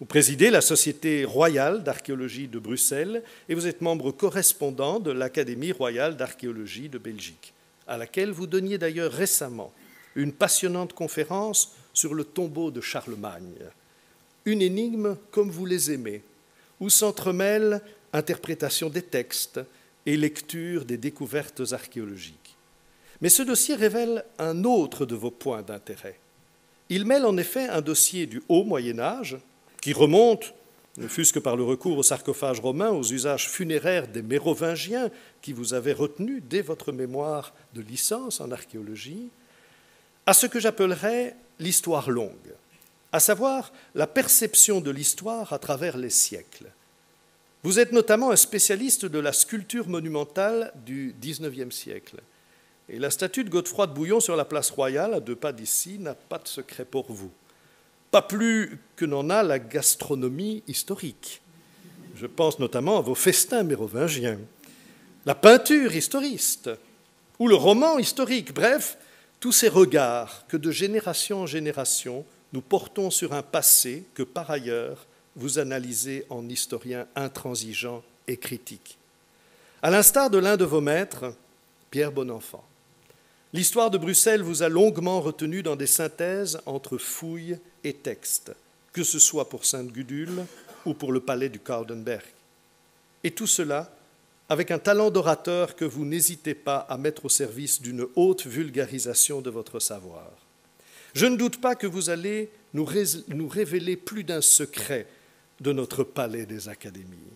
Vous présidez la Société royale d'archéologie de Bruxelles et vous êtes membre correspondant de l'Académie royale d'archéologie de Belgique, à laquelle vous donniez d'ailleurs récemment une passionnante conférence sur le tombeau de Charlemagne. Une énigme comme vous les aimez, où s'entremêlent interprétation des textes et lecture des découvertes archéologiques. Mais ce dossier révèle un autre de vos points d'intérêt. Il mêle en effet un dossier du haut Moyen-Âge, qui remonte, ne fût-ce que par le recours aux sarcophages romains, aux usages funéraires des Mérovingiens qui vous avaient retenu dès votre mémoire de licence en archéologie, à ce que j'appellerais l'histoire longue, à savoir la perception de l'histoire à travers les siècles. Vous êtes notamment un spécialiste de la sculpture monumentale du XIXe siècle. Et la statue de Godefroy de Bouillon sur la place royale, à 2 pas d'ici, n'a pas de secret pour vous. pas plus que n'en a la gastronomie historique. Je pense notamment à vos festins mérovingiens, la peinture historiste ou le roman historique, bref, tous ces regards que de génération en génération nous portons sur un passé que par ailleurs vous analysez en historien intransigeant et critique. À l'instar de l'un de vos maîtres, Pierre Bonenfant, l'histoire de Bruxelles vous a longuement retenu dans des synthèses entre fouilles et textes, que ce soit pour Sainte-Gudule ou pour le palais du Coudenberg. Et tout cela avec un talent d'orateur que vous n'hésitez pas à mettre au service d'une haute vulgarisation de votre savoir. Je ne doute pas que vous allez nous révéler plus d'un secret de notre palais des académies.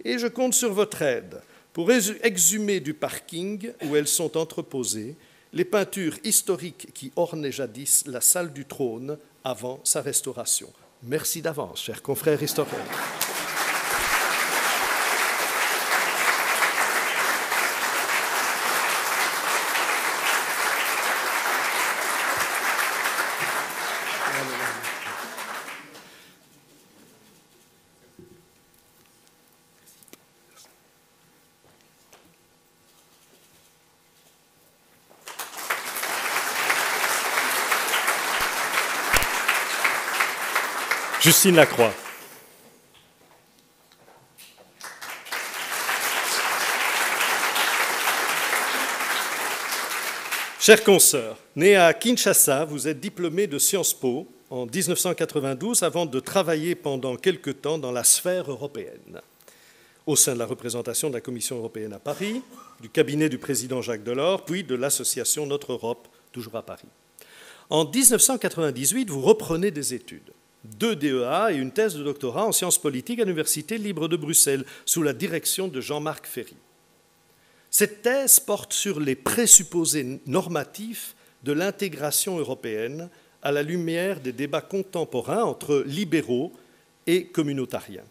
Et je compte sur votre aide pour exhumer du parking où elles sont entreposées les peintures historiques qui ornaient jadis la salle du trône avant sa restauration. Merci d'avance, chers confrères historiens. Justine Lacroix. Chers consoeurs, née à Kinshasa, vous êtes diplômée de Sciences Po en 1992 avant de travailler pendant quelque temps dans la sphère européenne, au sein de la représentation de la Commission européenne à Paris, du cabinet du président Jacques Delors, puis de l'association Notre Europe, toujours à Paris. En 1998, vous reprenez des études. 2 DEA et une thèse de doctorat en sciences politiques à l'Université libre de Bruxelles, sous la direction de Jean-Marc Ferry. Cette thèse porte sur les présupposés normatifs de l'intégration européenne à la lumière des débats contemporains entre libéraux et communautariens.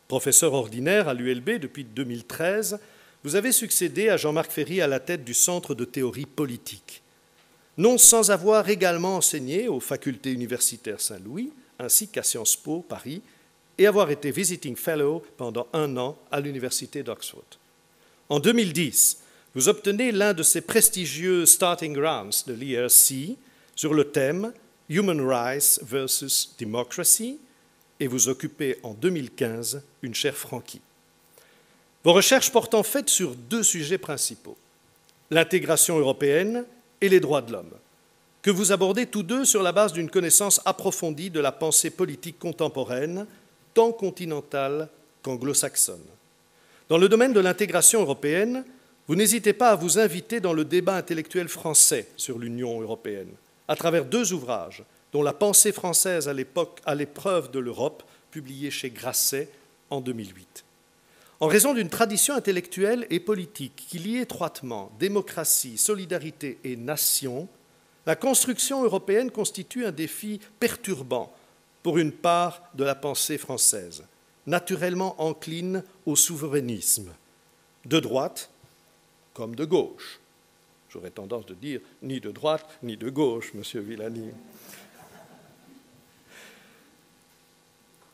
Professeur ordinaire à l'ULB depuis 2013, vous avez succédé à Jean-Marc Ferry à la tête du Centre de théorie politique, non sans avoir également enseigné aux facultés universitaires Saint-Louis, ainsi qu'à Sciences Po Paris, et avoir été visiting fellow pendant 1 an à l'université d'Oxford. En 2010, vous obtenez l'un de ces prestigieux starting rounds de l'ERC sur le thème « Human Rights versus Democracy » et vous occupez en 2015 une chaire Franqui. Vos recherches portent en fait sur 2 sujets principaux, l'intégration européenne et les droits de l'homme, que vous abordez tous 2 sur la base d'une connaissance approfondie de la pensée politique contemporaine, tant continentale qu'anglo-saxonne. Dans le domaine de l'intégration européenne, vous n'hésitez pas à vous inviter dans le débat intellectuel français sur l'Union européenne, à travers 2 ouvrages, dont La pensée française à l'épreuve de l'Europe, publié chez Grasset en 2008. En raison d'une tradition intellectuelle et politique qui lie étroitement démocratie, solidarité et nation, la construction européenne constitue un défi perturbant pour une part de la pensée française, naturellement encline au souverainisme, de droite comme de gauche. J'aurais tendance de dire ni de droite ni de gauche, Monsieur Villani.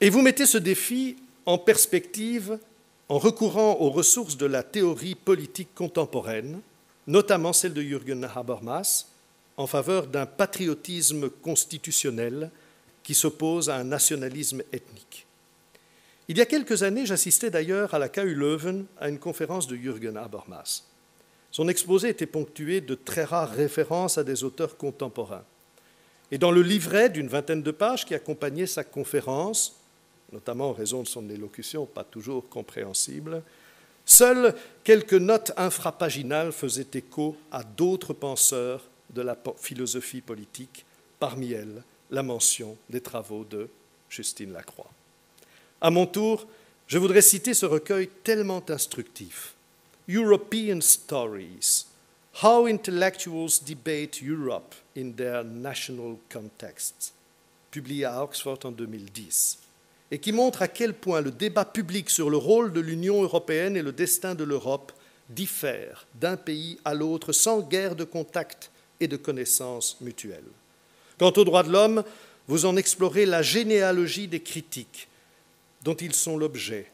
Et vous mettez ce défi en perspective en recourant aux ressources de la théorie politique contemporaine, notamment celle de Jürgen Habermas, en faveur d'un patriotisme constitutionnel qui s'oppose à un nationalisme ethnique. Il y a quelques années, j'assistais d'ailleurs à la KU Leuven à une conférence de Jürgen Habermas. Son exposé était ponctué de très rares références à des auteurs contemporains. Et dans le livret d'une 20aine de pages qui accompagnait sa conférence, notamment en raison de son élocution pas toujours compréhensible, seules quelques notes infrapaginales faisaient écho à d'autres penseurs de la philosophie politique, parmi elles la mention des travaux de Justine Lacroix. À mon tour, je voudrais citer ce recueil tellement instructif. European Stories, How Intellectuals Debate Europe in Their National Contexts, publié à Oxford en 2010, et qui montre à quel point le débat public sur le rôle de l'Union européenne et le destin de l'Europe diffère d'un pays à l'autre sans guerre de contact et de connaissances mutuelles. Quant aux droits de l'homme, vous en explorez la généalogie des critiques dont ils sont l'objet,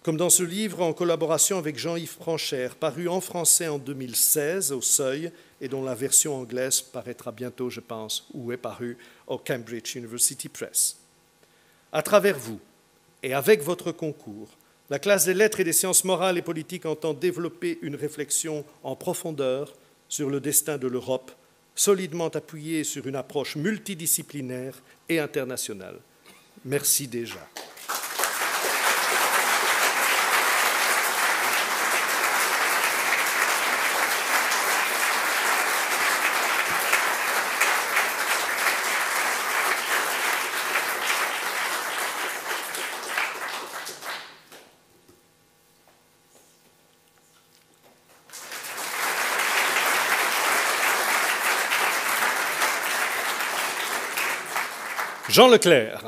comme dans ce livre en collaboration avec Jean-Yves Franchère, paru en français en 2016 au Seuil et dont la version anglaise paraîtra bientôt, je pense, ou est parue au Cambridge University Press. À travers vous et avec votre concours, la classe des lettres et des sciences morales et politiques entend développer une réflexion en profondeur sur le destin de l'Europe, solidement appuyée sur une approche multidisciplinaire et internationale. Merci déjà. Jean Leclerc.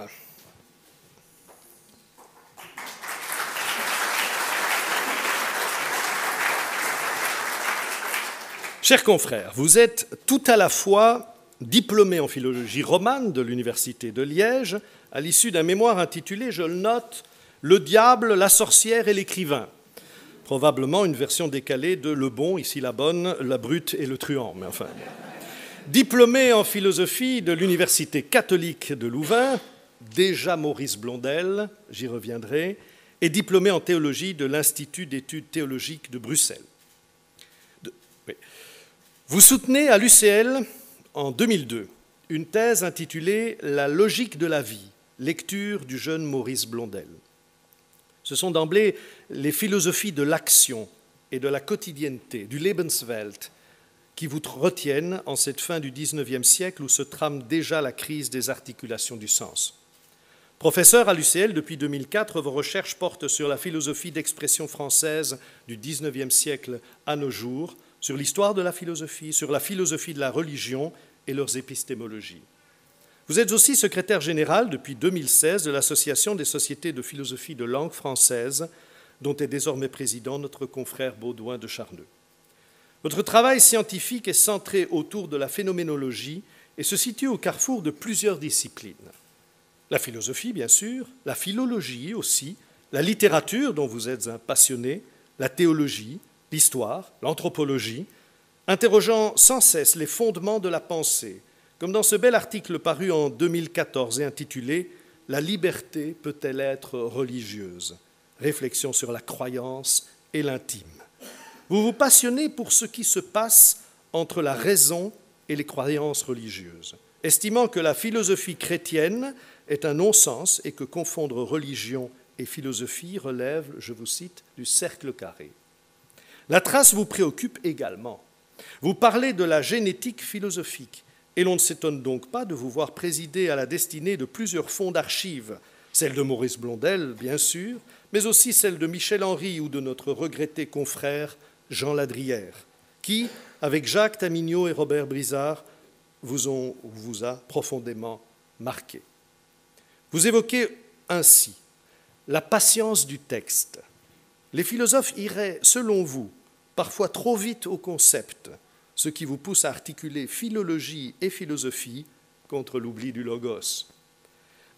Chers confrères, vous êtes tout à la fois diplômé en philologie romane de l'Université de Liège, à l'issue d'un mémoire intitulé, je le note, « Le diable, la sorcière et l'écrivain », probablement une version décalée de « Le bon, ici la bonne, la brute et le truand », mais enfin... Diplômé en philosophie de l'Université catholique de Louvain, déjà Maurice Blondel, j'y reviendrai, et diplômé en théologie de l'Institut d'études théologiques de Bruxelles. Vous soutenez à l'UCL, en 2002, une thèse intitulée « La logique de la vie », lecture du jeune Maurice Blondel. Ce sont d'emblée les philosophies de l'action et de la quotidienneté, du Lebenswelt, qui vous retiennent en cette fin du XIXe siècle où se trame déjà la crise des articulations du sens. Professeur à l'UCL depuis 2004, vos recherches portent sur la philosophie d'expression française du XIXe siècle à nos jours, sur l'histoire de la philosophie, sur la philosophie de la religion et leurs épistémologies. Vous êtes aussi secrétaire général depuis 2016 de l'Association des sociétés de philosophie de langue française, dont est désormais président notre confrère Baudouin de Charneux. Votre travail scientifique est centré autour de la phénoménologie et se situe au carrefour de plusieurs disciplines. La philosophie, bien sûr, la philologie aussi, la littérature dont vous êtes un passionné, la théologie, l'histoire, l'anthropologie, interrogeant sans cesse les fondements de la pensée, comme dans ce bel article paru en 2014 et intitulé « La liberté peut-elle être religieuse ? Réflexion sur la croyance et l'intime ». Vous vous passionnez pour ce qui se passe entre la raison et les croyances religieuses, estimant que la philosophie chrétienne est un non-sens et que confondre religion et philosophie relève, je vous cite, du cercle carré. La trace vous préoccupe également. Vous parlez de la génétique philosophique et l'on ne s'étonne donc pas de vous voir présider à la destinée de plusieurs fonds d'archives, celle de Maurice Blondel, bien sûr, mais aussi celle de Michel Henry ou de notre regretté confrère Jean Ladrière, qui, avec Jacques Tamignot et Robert Brizard, vous a profondément marqué. Vous évoquez ainsi la patience du texte. Les philosophes iraient, selon vous, parfois trop vite au concept, ce qui vous pousse à articuler philologie et philosophie contre l'oubli du logos.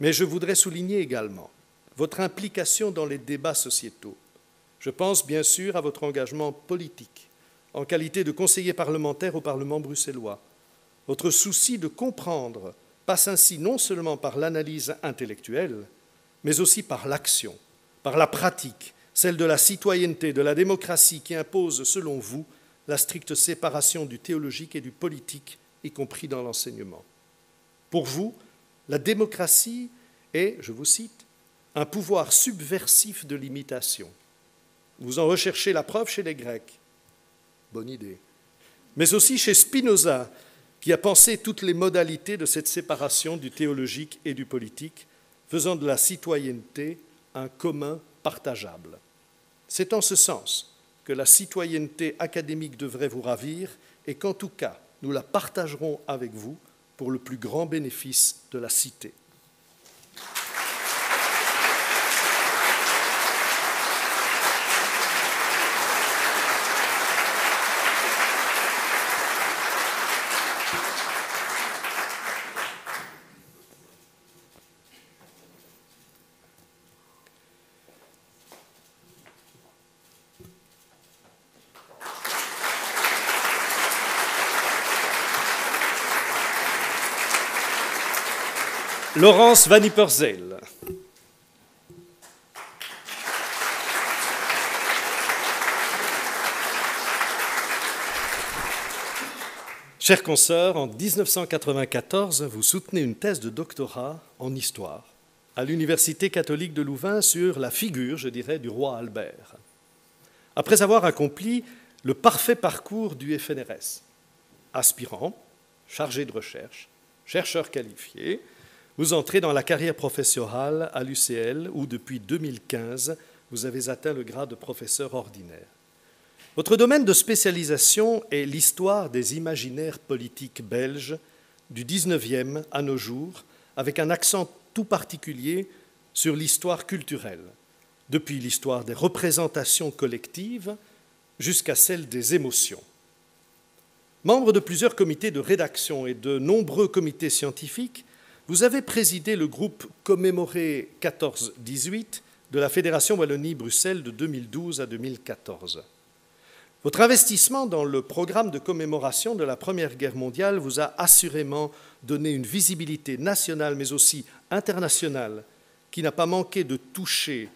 Mais je voudrais souligner également votre implication dans les débats sociétaux. Je pense bien sûr à votre engagement politique, en qualité de conseiller parlementaire au Parlement bruxellois. Votre souci de comprendre passe ainsi non seulement par l'analyse intellectuelle, mais aussi par l'action, par la pratique, celle de la citoyenneté, de la démocratie qui impose, selon vous, la stricte séparation du théologique et du politique, y compris dans l'enseignement. Pour vous, la démocratie est, je vous cite, un pouvoir subversif de l'imitation. Vous en recherchez la preuve chez les Grecs. Bonne idée. Mais aussi chez Spinoza, qui a pensé toutes les modalités de cette séparation du théologique et du politique, faisant de la citoyenneté un commun partageable. C'est en ce sens que la citoyenneté académique devrait vous ravir et qu'en tout cas, nous la partagerons avec vous pour le plus grand bénéfice de la cité. Laurence Van Ypersel. Chers consoeurs, en 1994, vous soutenez une thèse de doctorat en histoire à l'Université catholique de Louvain sur la figure, je dirais, du roi Albert. Après avoir accompli le parfait parcours du FNRS, aspirant, chargé de recherche, chercheur qualifié, vous entrez dans la carrière professorale à l'UCL où, depuis 2015, vous avez atteint le grade de professeur ordinaire. Votre domaine de spécialisation est l'histoire des imaginaires politiques belges du 19e à nos jours, avec un accent tout particulier sur l'histoire culturelle, depuis l'histoire des représentations collectives jusqu'à celle des émotions. Membre de plusieurs comités de rédaction et de nombreux comités scientifiques, vous avez présidé le groupe commémoré 14-18 de la Fédération Wallonie-Bruxelles de 2012 à 2014. Votre investissement dans le programme de commémoration de la Première Guerre mondiale vous a assurément donné une visibilité nationale, mais aussi internationale, qui n'a pas manqué de toucher,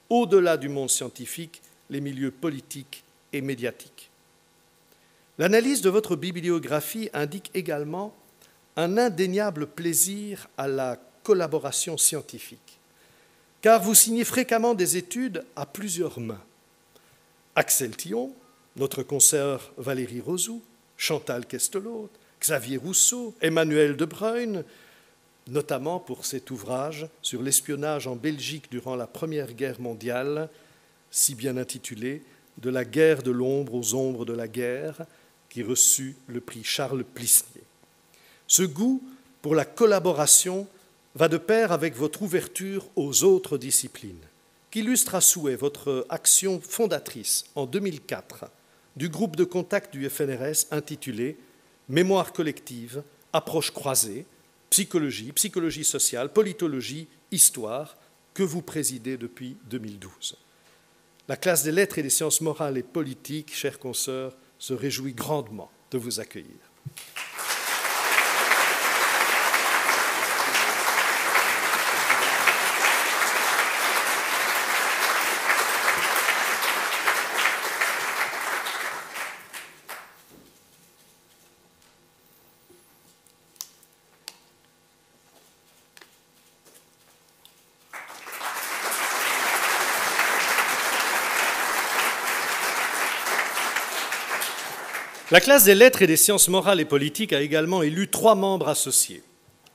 au-delà du monde scientifique, les milieux politiques et médiatiques. L'analyse de votre bibliographie indique également un indéniable plaisir à la collaboration scientifique, car vous signez fréquemment des études à plusieurs mains. Axel Thion, notre consoeur Valérie Rosou, Chantal Kestelot, Xavier Rousseau, Emmanuel De Bruyne, notamment pour cet ouvrage sur l'espionnage en Belgique durant la Première Guerre mondiale, si bien intitulé « De la guerre de l'ombre aux ombres de la guerre », qui reçut le prix Charles Plisnier. Ce goût pour la collaboration va de pair avec votre ouverture aux autres disciplines, qu'illustre à souhait votre action fondatrice en 2004 du groupe de contact du FNRS intitulé « Mémoire collective, approche croisée, psychologie, psychologie sociale, politologie, histoire » que vous présidez depuis 2012. La classe des lettres et des sciences morales et politiques, chers consoeurs, se réjouit grandement de vous accueillir. La classe des lettres et des sciences morales et politiques a également élu 3 membres associés.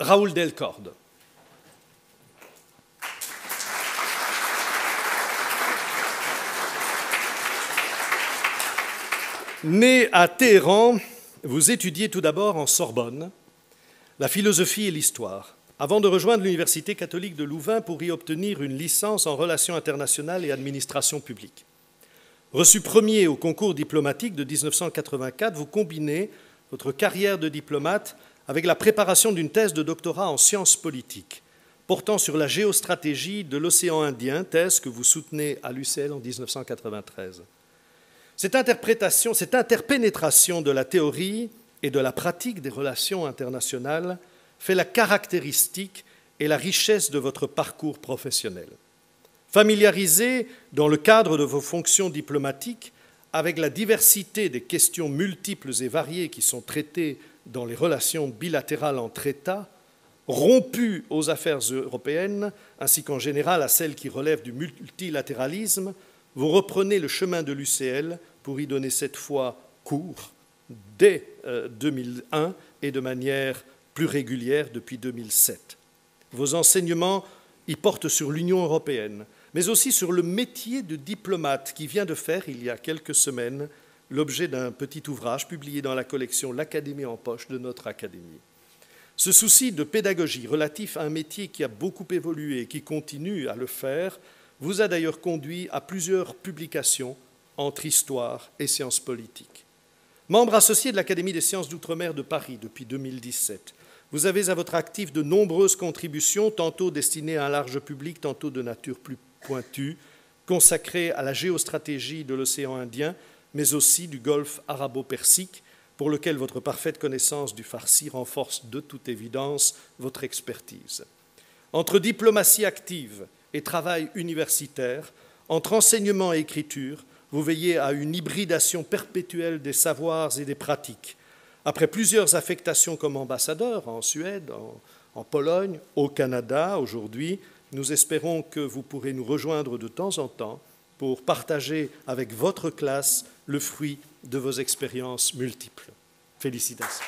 Raoul Delcorde. Né à Téhéran, vous étudiez tout d'abord en Sorbonne la philosophie et l'histoire, avant de rejoindre l'Université catholique de Louvain pour y obtenir une licence en relations internationales et administration publique. Reçu premier au concours diplomatique de 1984, vous combinez votre carrière de diplomate avec la préparation d'une thèse de doctorat en sciences politiques, portant sur la géostratégie de l'océan Indien, thèse que vous soutenez à l'UCL en 1993. Cette interpénétration de la théorie et de la pratique des relations internationales fait la caractéristique et la richesse de votre parcours professionnel. Familiarisé dans le cadre de vos fonctions diplomatiques avec la diversité des questions multiples et variées qui sont traitées dans les relations bilatérales entre États, rompu aux affaires européennes, ainsi qu'en général à celles qui relèvent du multilatéralisme, vous reprenez le chemin de l'UCL pour y donner cette fois cours dès 2001 et de manière plus régulière depuis 2007. Vos enseignements y portent sur l'Union européenne, mais aussi sur le métier de diplomate qui vient de faire, il y a quelques semaines, l'objet d'un petit ouvrage publié dans la collection L'Académie en poche de notre Académie. Ce souci de pédagogie relatif à un métier qui a beaucoup évolué et qui continue à le faire vous a d'ailleurs conduit à plusieurs publications entre histoire et sciences politiques. Membre associé de l'Académie des sciences d'outre-mer de Paris depuis 2017, vous avez à votre actif de nombreuses contributions, tantôt destinées à un large public, tantôt de nature plus pointue, consacrées à la géostratégie de l'océan Indien, mais aussi du golfe arabo-persique, pour lequel votre parfaite connaissance du farsi renforce de toute évidence votre expertise. Entre diplomatie active et travail universitaire, entre enseignement et écriture, vous veillez à une hybridation perpétuelle des savoirs et des pratiques. Après plusieurs affectations comme ambassadeur en Suède, en Pologne, au Canada aujourd'hui, nous espérons que vous pourrez nous rejoindre de temps en temps pour partager avec votre classe le fruit de vos expériences multiples. Félicitations.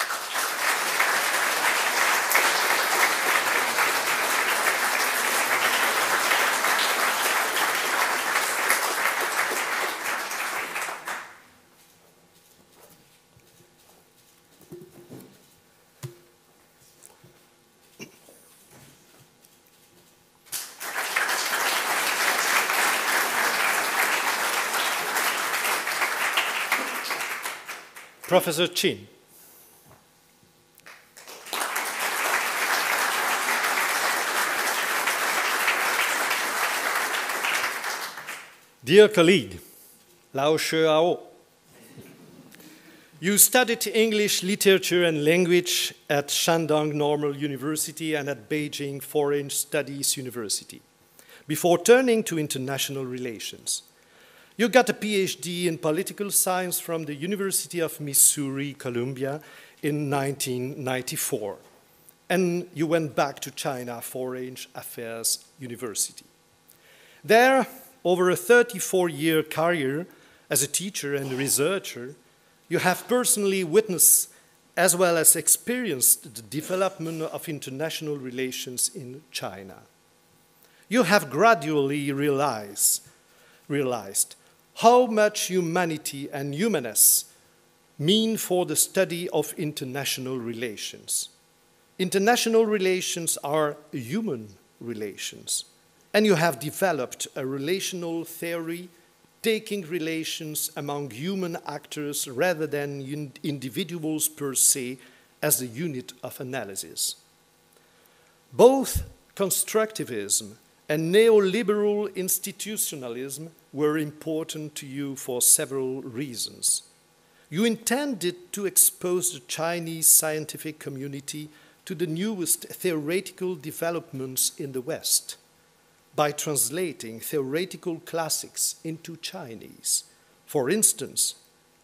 Professor Chin. Dear colleague, Lao Sheao, you studied English literature and language at Shandong Normal University and at Beijing Foreign Studies University before turning to international relations. You got a PhD in political science from the University of Missouri, Columbia, in 1994. And you went back to China Foreign Affairs University. There, over a 34-year career as a teacher and researcher, you have personally witnessed as well as experienced the development of international relations in China. You have gradually realized how much humanity and humanness mean for the study of international relations. International relations are human relations, and you have developed a relational theory taking relations among human actors rather than individuals per se as the unit of analysis. Both constructivism and neoliberal institutionalism were important to you for several reasons. You intended to expose the Chinese scientific community to the newest theoretical developments in the West by translating theoretical classics into Chinese. For instance,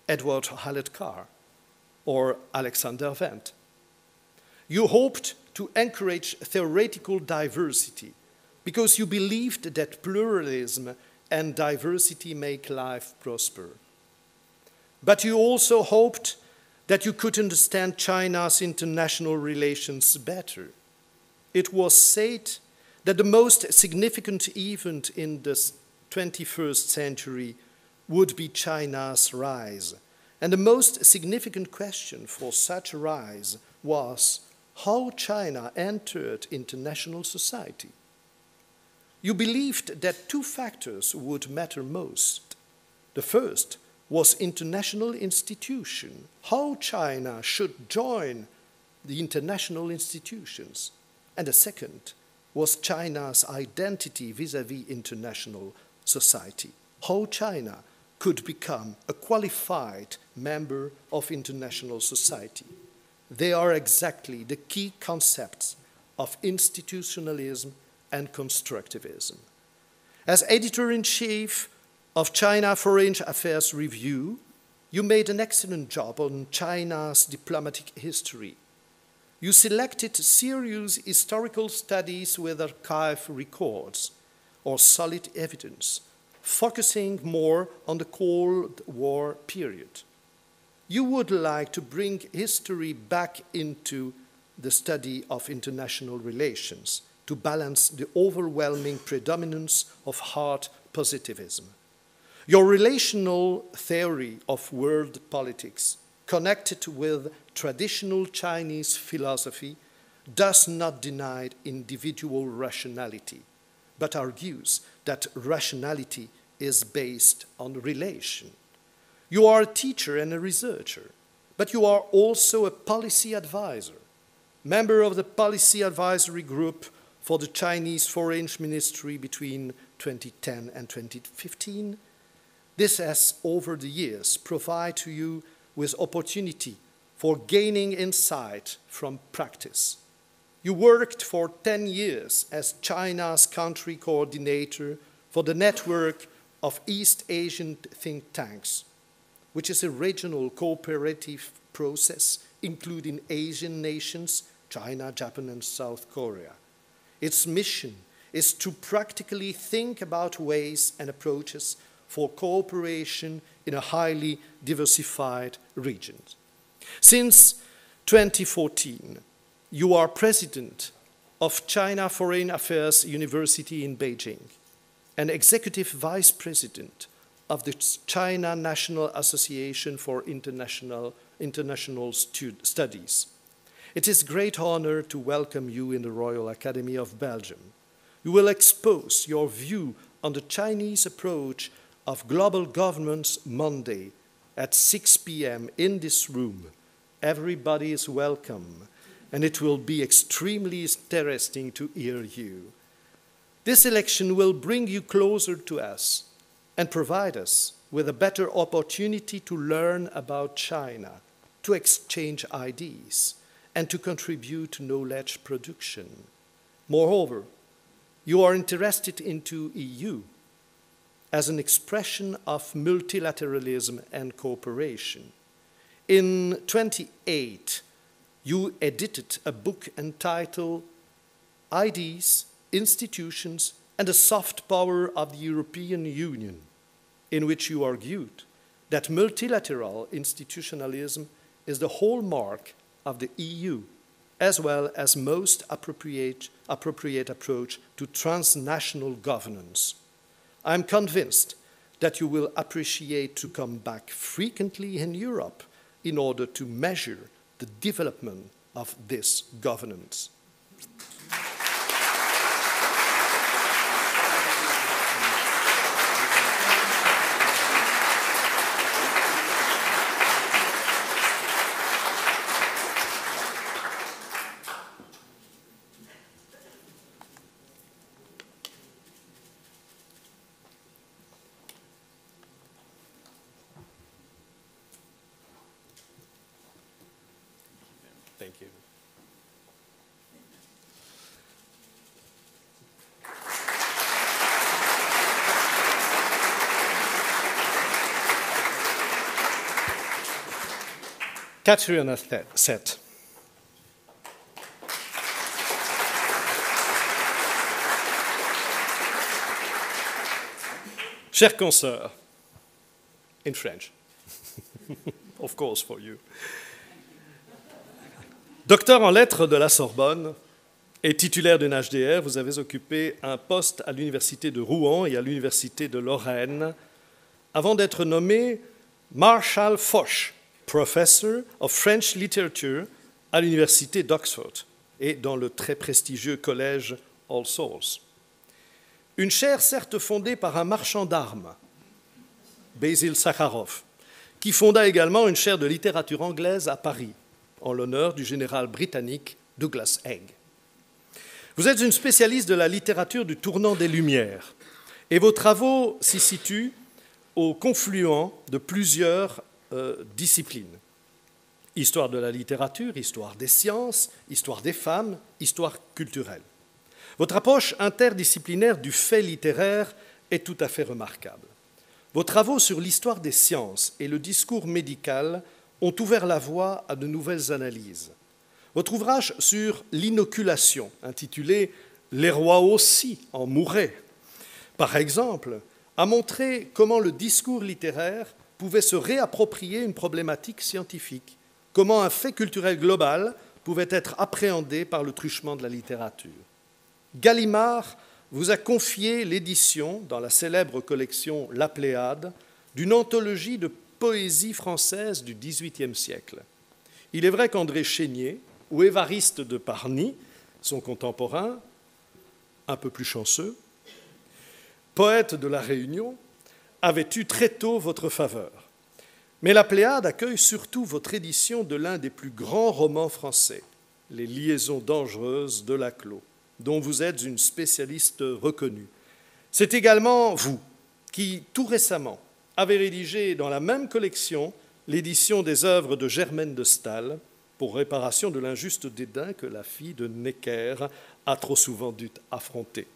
Edward Hallett Carr or Alexander Wendt. You hoped to encourage theoretical diversity because you believed that pluralism and diversity make life prosper. But you also hoped that you could understand China's international relations better. It was said that the most significant event in the 21st century would be China's rise. And the most significant question for such a rise was how China entered international society. You believed that two factors would matter most. The first was international institution, how China should join the international institutions. And the second was China's identity vis-à-vis international society, how China could become a qualified member of international society. They are exactly the key concepts of institutionalism and constructivism. As editor-in-chief of China Foreign Affairs Review, you made an excellent job on China's diplomatic history. You selected serious historical studies with archive records or solid evidence, focusing more on the Cold War period. You would like to bring history back into the study of international relations to balance the overwhelming predominance of hard positivism. Your relational theory of world politics, connected with traditional Chinese philosophy, does not deny individual rationality, but argues that rationality is based on relation. You are a teacher and a researcher, but you are also a policy advisor, member of the Policy Advisory Group for the Chinese Foreign Ministry between 2010 and 2015. This has, over the years, provided to you with opportunity for gaining insight from practice. You worked for 10 years as China's country coordinator for the network of East Asian think tanks, which is a regional cooperative process including Asian nations, China, Japan, and South Korea. Its mission is to practically think about ways and approaches for cooperation in a highly diversified region. Since 2014, you are president of China Foreign Affairs University in Beijing and executive vice president of the China National Association for International Studies. It is a great honor to welcome you in the Royal Academy of Belgium. You will expose your view on the Chinese approach of global governance Monday at 6 p.m. in this room. Everybody is welcome, and it will be extremely interesting to hear you. This election will bring you closer to us and provide us with a better opportunity to learn about China, to exchange ideas, and to contribute to knowledge production. Moreover, you are interested into EU as an expression of multilateralism and cooperation. In 2008, you edited a book entitled Ideas, Institutions, and the Soft Power of the European Union, in which you argued that multilateral institutionalism is the hallmark of the EU, as well as most appropriate approach to transnational governance. I am convinced that you will appreciate to come back frequently in Europe in order to measure the development of this governance. Thank you. Catriona Sett. Chers consoeurs, in French, of course for you. Docteur en lettres de la Sorbonne et titulaire d'une HDR, vous avez occupé un poste à l'Université de Rouen et à l'Université de Lorraine avant d'être nommé Marshall Foch, Professor of French Literature à l'Université d'Oxford et dans le très prestigieux collège All Souls. Une chaire certes fondée par un marchand d'armes, Basil Sakharov, qui fonda également une chaire de littérature anglaise à Paris, en l'honneur du général britannique Douglas Haig. Vous êtes une spécialiste de la littérature du tournant des Lumières, et vos travaux s'y situent au confluent de plusieurs disciplines. Histoire de la littérature, histoire des sciences, histoire des femmes, histoire culturelle. Votre approche interdisciplinaire du fait littéraire est tout à fait remarquable. Vos travaux sur l'histoire des sciences et le discours médical ont ouvert la voie à de nouvelles analyses. Votre ouvrage sur l'inoculation, intitulé « Les rois aussi en mouraient », par exemple, a montré comment le discours littéraire pouvait se réapproprier une problématique scientifique, comment un fait culturel global pouvait être appréhendé par le truchement de la littérature. Gallimard vous a confié l'édition, dans la célèbre collection La Pléiade, d'une anthologie de poésie française du XVIIIe siècle. Il est vrai qu'André Chénier ou Évariste de Parny, son contemporain, un peu plus chanceux, poète de la Réunion, avait eu très tôt votre faveur. Mais la Pléiade accueille surtout votre édition de l'un des plus grands romans français, Les Liaisons dangereuses de Laclos, dont vous êtes une spécialiste reconnue. C'est également vous qui, tout récemment, avez rédigé dans la même collection l'édition des œuvres de Germaine de Staël pour réparation de l'injuste dédain que la fille de Necker a trop souvent dû affronter.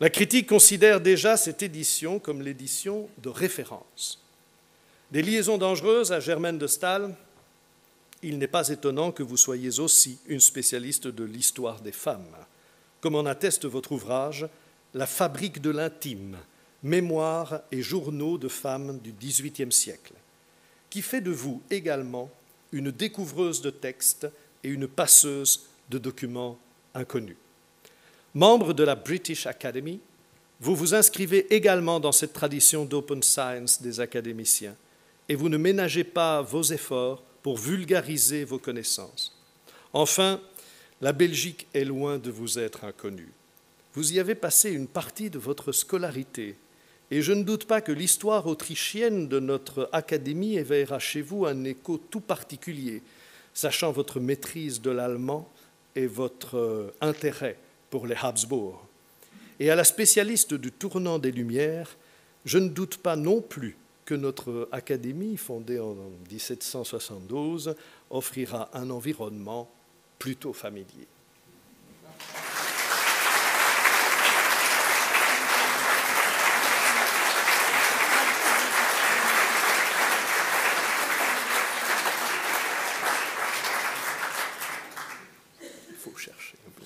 La critique considère déjà cette édition comme l'édition de référence. Des liaisons dangereuses à Germaine de Staël, il n'est pas étonnant que vous soyez aussi une spécialiste de l'histoire des femmes, comme en atteste votre ouvrage « La fabrique de l'intime, mémoires et journaux de femmes du XVIIIe siècle », qui fait de vous également une découvreuse de textes et une passeuse de documents inconnus. Membre de la British Academy, vous vous inscrivez également dans cette tradition d'open science des académiciens et vous ne ménagez pas vos efforts pour vulgariser vos connaissances. Enfin, la Belgique est loin de vous être inconnue. Vous y avez passé une partie de votre scolarité et je ne doute pas que l'histoire autrichienne de notre académie éveillera chez vous un écho tout particulier, sachant votre maîtrise de l'allemand et votre intérêt pour les Habsbourg. Et à la spécialiste du tournant des Lumières, je ne doute pas non plus que notre académie, fondée en 1772, offrira un environnement plutôt familier. Il faut chercher un peu.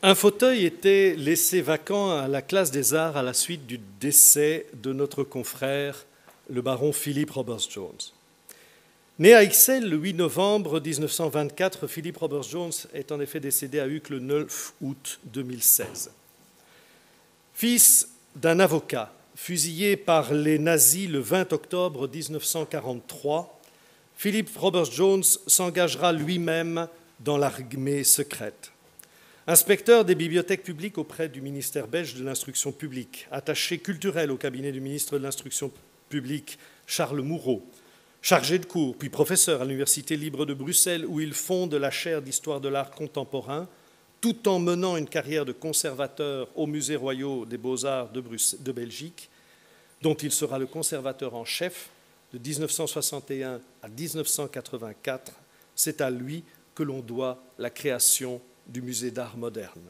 Un fauteuil était laissé vacant à la classe des arts à la suite du décès de notre confrère, le baron Philip Roberts-Jones. Né à Ixelles le 8 novembre 1924, Philip Roberts-Jones est en effet décédé à Uccle le 9 août 2016. Fils d'un avocat fusillé par les nazis le 20 octobre 1943, Philip Roberts-Jones s'engagera lui-même dans l'armée secrète. Inspecteur des bibliothèques publiques auprès du ministère belge de l'Instruction publique, attaché culturel au cabinet du ministre de l'Instruction publique Charles Moureau, chargé de cours, puis professeur à l'Université libre de Bruxelles où il fonde la chaire d'histoire de l'art contemporain, tout en menant une carrière de conservateur aux musées royaux des beaux-arts de Belgique, dont il sera le conservateur en chef de 1961 à 1984. C'est à lui que l'on doit la création du musée d'art moderne.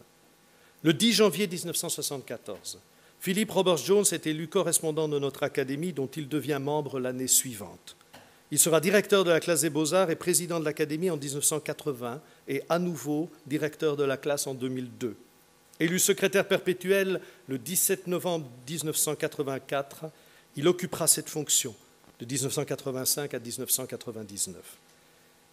Le 10 janvier 1974, Philip Roberts-Jones est élu correspondant de notre académie dont il devient membre l'année suivante. Il sera directeur de la classe des beaux-arts et président de l'académie en 1980 et à nouveau directeur de la classe en 2002. Élu secrétaire perpétuel le 17 novembre 1984, il occupera cette fonction de 1985 à 1999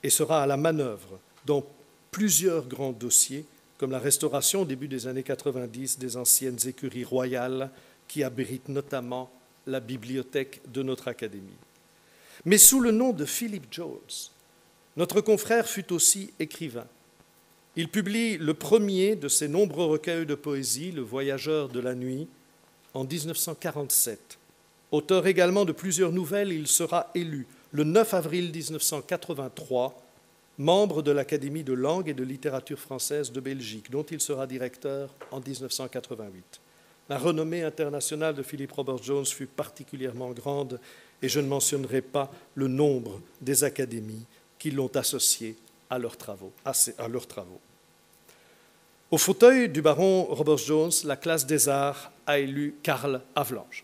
et sera à la manœuvre dans plusieurs grands dossiers, comme la restauration au début des années 90 des anciennes écuries royales qui abritent notamment la bibliothèque de notre académie. Mais sous le nom de Philip Jones, notre confrère fut aussi écrivain. Il publie le premier de ses nombreux recueils de poésie, Le Voyageur de la nuit, en 1947. Auteur également de plusieurs nouvelles, il sera élu le 9 avril 1983 membre de l'Académie de langue et de littérature française de Belgique, dont il sera directeur en 1988. La renommée internationale de Philip Roberts-Jones fut particulièrement grande et je ne mentionnerai pas le nombre des académies qui l'ont associé à leurs travaux. Au fauteuil du baron Roberts-Jones, la classe des arts a élu Karl Havelange.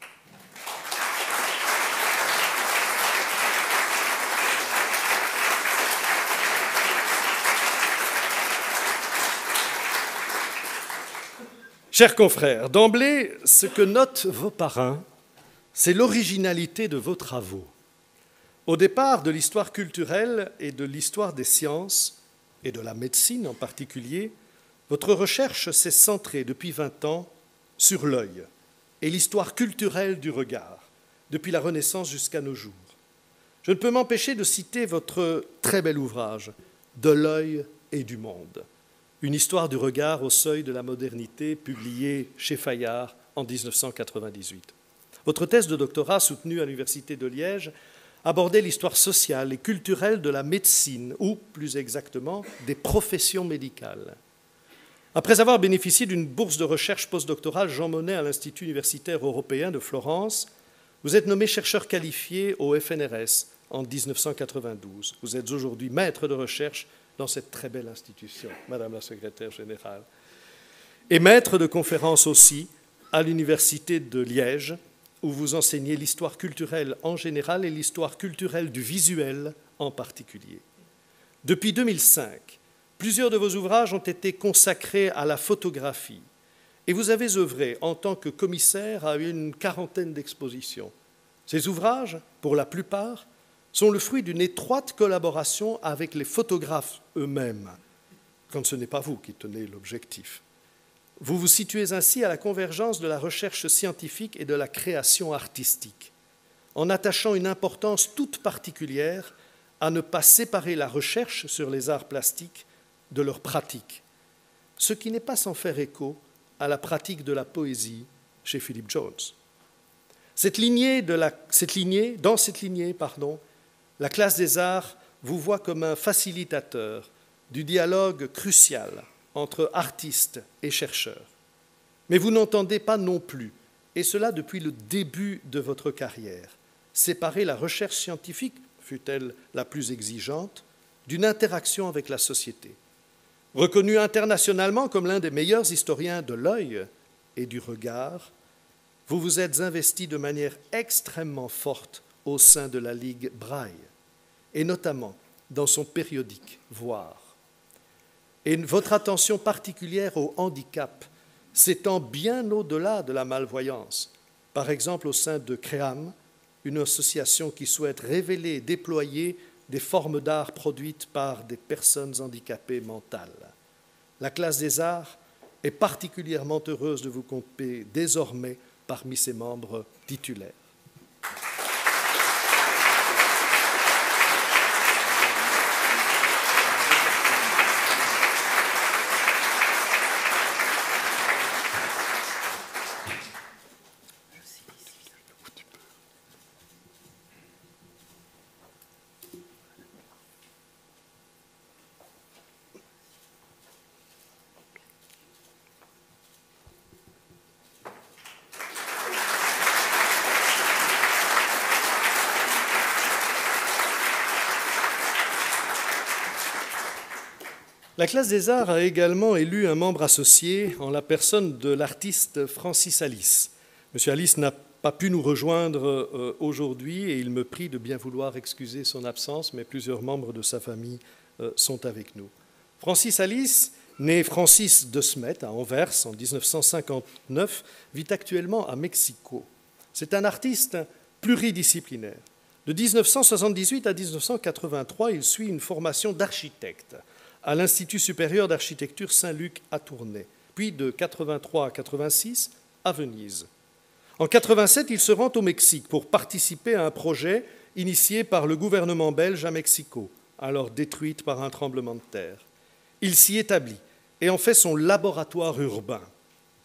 Chers confrères, d'emblée, ce que notent vos parrains, c'est l'originalité de vos travaux. Au départ de l'histoire culturelle et de l'histoire des sciences, et de la médecine en particulier, votre recherche s'est centrée depuis 20 ans sur l'œil et l'histoire culturelle du regard, depuis la Renaissance jusqu'à nos jours. Je ne peux m'empêcher de citer votre très bel ouvrage « De l'œil et du monde ». Une histoire du regard au seuil de la modernité, publiée chez Fayard en 1998. Votre thèse de doctorat, soutenue à l'Université de Liège, abordait l'histoire sociale et culturelle de la médecine, ou plus exactement, des professions médicales. Après avoir bénéficié d'une bourse de recherche postdoctorale Jean Monnet à l'Institut universitaire européen de Florence, vous êtes nommé chercheur qualifié au FNRS en 1992. Vous êtes aujourd'hui maître de recherche dans cette très belle institution, Madame la secrétaire générale, et maître de conférences aussi à l'Université de Liège, où vous enseignez l'histoire culturelle en général et l'histoire culturelle du visuel en particulier. Depuis 2005, plusieurs de vos ouvrages ont été consacrés à la photographie et vous avez œuvré en tant que commissaire à une quarantaine d'expositions. Ces ouvrages, pour la plupart, sont le fruit d'une étroite collaboration avec les photographes eux-mêmes, quand ce n'est pas vous qui tenez l'objectif. Vous vous situez ainsi à la convergence de la recherche scientifique et de la création artistique, en attachant une importance toute particulière à ne pas séparer la recherche sur les arts plastiques de leur pratique, ce qui n'est pas sans faire écho à la pratique de la poésie chez Philip Jones. Dans cette lignée, la classe des arts vous voit comme un facilitateur du dialogue crucial entre artistes et chercheurs. Mais vous n'entendez pas non plus, et cela depuis le début de votre carrière, séparer la recherche scientifique, fût-elle la plus exigeante, d'une interaction avec la société. Reconnu internationalement comme l'un des meilleurs historiens de l'œil et du regard, vous vous êtes investi de manière extrêmement forte au sein de la Ligue Braille, et notamment dans son périodique Voir. Et votre attention particulière au handicap s'étend bien au-delà de la malvoyance, par exemple au sein de CREAM, une association qui souhaite révéler et déployer des formes d'art produites par des personnes handicapées mentales. La classe des arts est particulièrement heureuse de vous compter désormais parmi ses membres titulaires. La classe des arts a également élu un membre associé en la personne de l'artiste Francis Alice. Monsieur Alice n'a pas pu nous rejoindre aujourd'hui et il me prie de bien vouloir excuser son absence, mais plusieurs membres de sa famille sont avec nous. Francis Alice, né Francis de Smet à Anvers en 1959, vit actuellement à Mexico. C'est un artiste pluridisciplinaire. De 1978 à 1983, il suit une formation d'architecte à l'Institut supérieur d'architecture Saint-Luc à Tournai, puis de 1983 à 1986 à Venise. En 1987, il se rend au Mexique pour participer à un projet initié par le gouvernement belge à Mexico, alors détruite par un tremblement de terre. Il s'y établit et en fait son laboratoire urbain,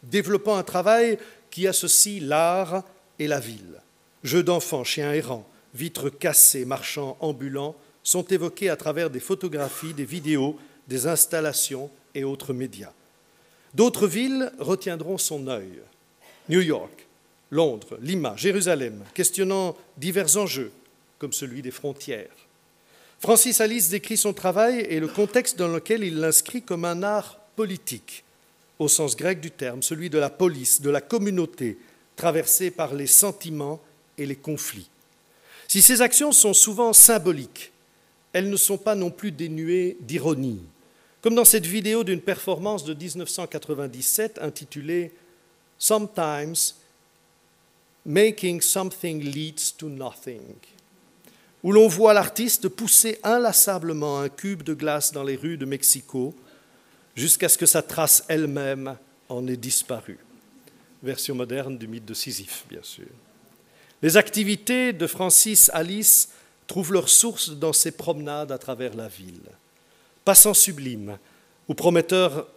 développant un travail qui associe l'art et la ville. Jeux d'enfants, chiens errants, vitres cassées, marchands ambulants sont évoqués à travers des photographies, des vidéos, des installations et autres médias. D'autres villes retiendront son œil. New York, Londres, Lima, Jérusalem, questionnant divers enjeux, comme celui des frontières. Francis Alice décrit son travail et le contexte dans lequel il l'inscrit comme un art politique, au sens grec du terme, celui de la police, de la communauté, traversée par les sentiments et les conflits. Si ces actions sont souvent symboliques, elles ne sont pas non plus dénuées d'ironie, comme dans cette vidéo d'une performance de 1997 intitulée « Sometimes making something leads to nothing », où l'on voit l'artiste pousser inlassablement un cube de glace dans les rues de Mexico jusqu'à ce que sa trace elle-même en ait disparu. Version moderne du mythe de Sisyphe, bien sûr. Les activités de Francis Alice trouvent leur source dans ses promenades à travers la ville. Passant sublime ou promeneur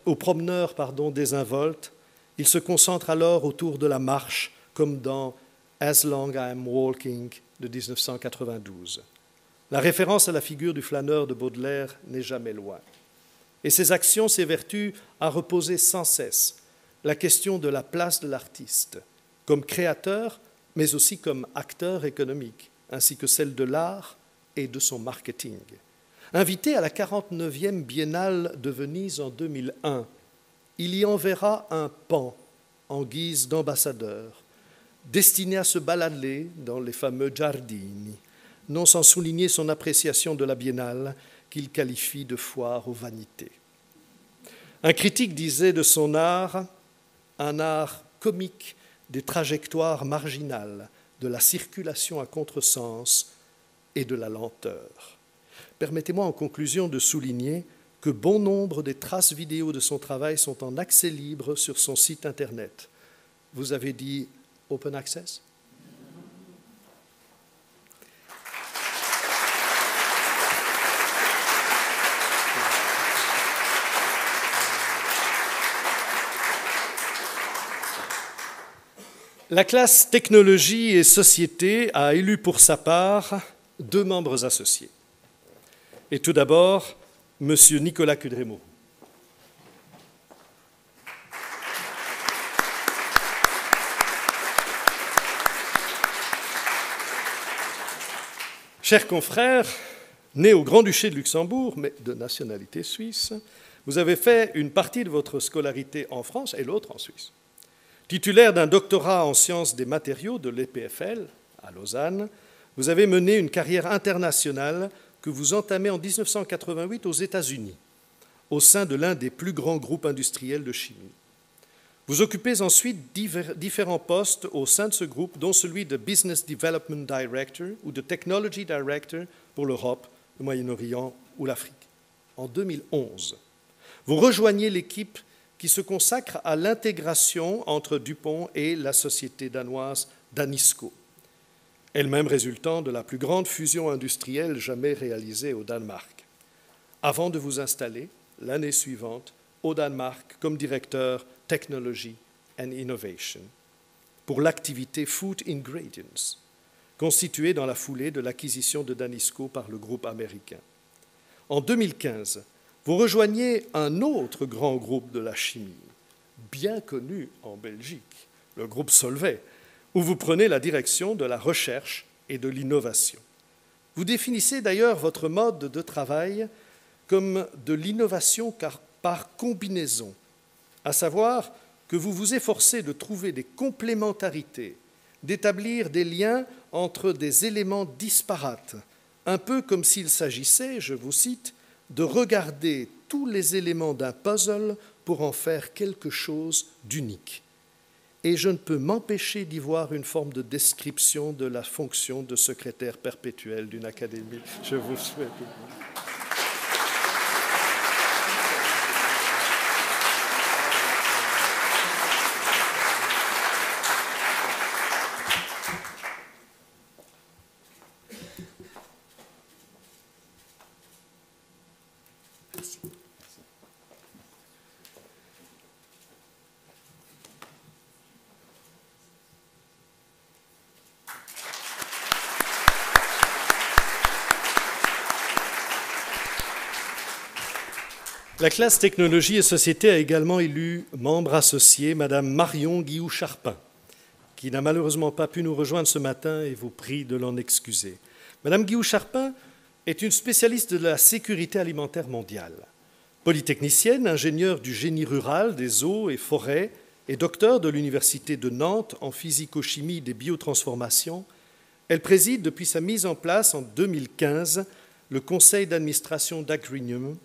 désinvolte, Il se concentre alors autour de la marche, comme dans As Long I Am Walking de 1992. La référence à la figure du flâneur de Baudelaire n'est jamais loin. Et ses actions s'évertuent à reposer sans cesse la question de la place de l'artiste, comme créateur, mais aussi comme acteur économique, ainsi que celle de l'art et de son marketing. Invité à la 49e Biennale de Venise en 2001, il y enverra un pan en guise d'ambassadeur, destiné à se balader dans les fameux giardini, non sans souligner son appréciation de la Biennale qu'il qualifie de foire aux vanités. Un critique disait de son art, un art comique des trajectoires marginales, de la circulation à contresens et de la lenteur. Permettez-moi en conclusion de souligner que bon nombre des traces vidéo de son travail sont en accès libre sur son site Internet. Vous avez dit Open Access ? La classe Technologie et Société a élu pour sa part 2 membres associés. Et tout d'abord, M. Nicolas Kudremou. Chers confrères, né au Grand-Duché de Luxembourg, mais de nationalité suisse, vous avez fait une partie de votre scolarité en France et l'autre en Suisse. Titulaire d'un doctorat en sciences des matériaux de l'EPFL à Lausanne, vous avez mené une carrière internationale que vous entamez en 1988 aux États-Unis, au sein de l'un des plus grands groupes industriels de chimie. Vous occupez ensuite différents postes au sein de ce groupe, dont celui de Business Development Director ou de Technology Director pour l'Europe, le Moyen-Orient ou l'Afrique. En 2011, vous rejoignez l'équipe qui se consacre à l'intégration entre DuPont et la société danoise Danisco, elle-même résultant de la plus grande fusion industrielle jamais réalisée au Danemark, avant de vous installer l'année suivante au Danemark comme directeur Technology and Innovation pour l'activité Food Ingredients, constituée dans la foulée de l'acquisition de Danisco par le groupe américain. En 2015, vous rejoignez un autre grand groupe de la chimie, bien connu en Belgique, le groupe Solvay, où vous prenez la direction de la recherche et de l'innovation. Vous définissez d'ailleurs votre mode de travail comme de l'innovation par combinaison, à savoir que vous vous efforcez de trouver des complémentarités, d'établir des liens entre des éléments disparates, un peu comme s'il s'agissait, je vous cite, de regarder tous les éléments d'un puzzle pour en faire quelque chose d'unique. Et je ne peux m'empêcher d'y voir une forme de description de la fonction de secrétaire perpétuel d'une académie. Je vous souhaite. La classe Technologie et Société a également élu membre associé Madame Marion Guilloux-Charpin, qui n'a malheureusement pas pu nous rejoindre ce matin et vous prie de l'en excuser. Madame Guilloux-Charpin est une spécialiste de la sécurité alimentaire mondiale. Polytechnicienne, ingénieure du génie rural, des eaux et forêts et docteur de l'Université de Nantes en physico-chimie des biotransformations, elle préside depuis sa mise en place en 2015 le conseil d'administration d'Agrinium,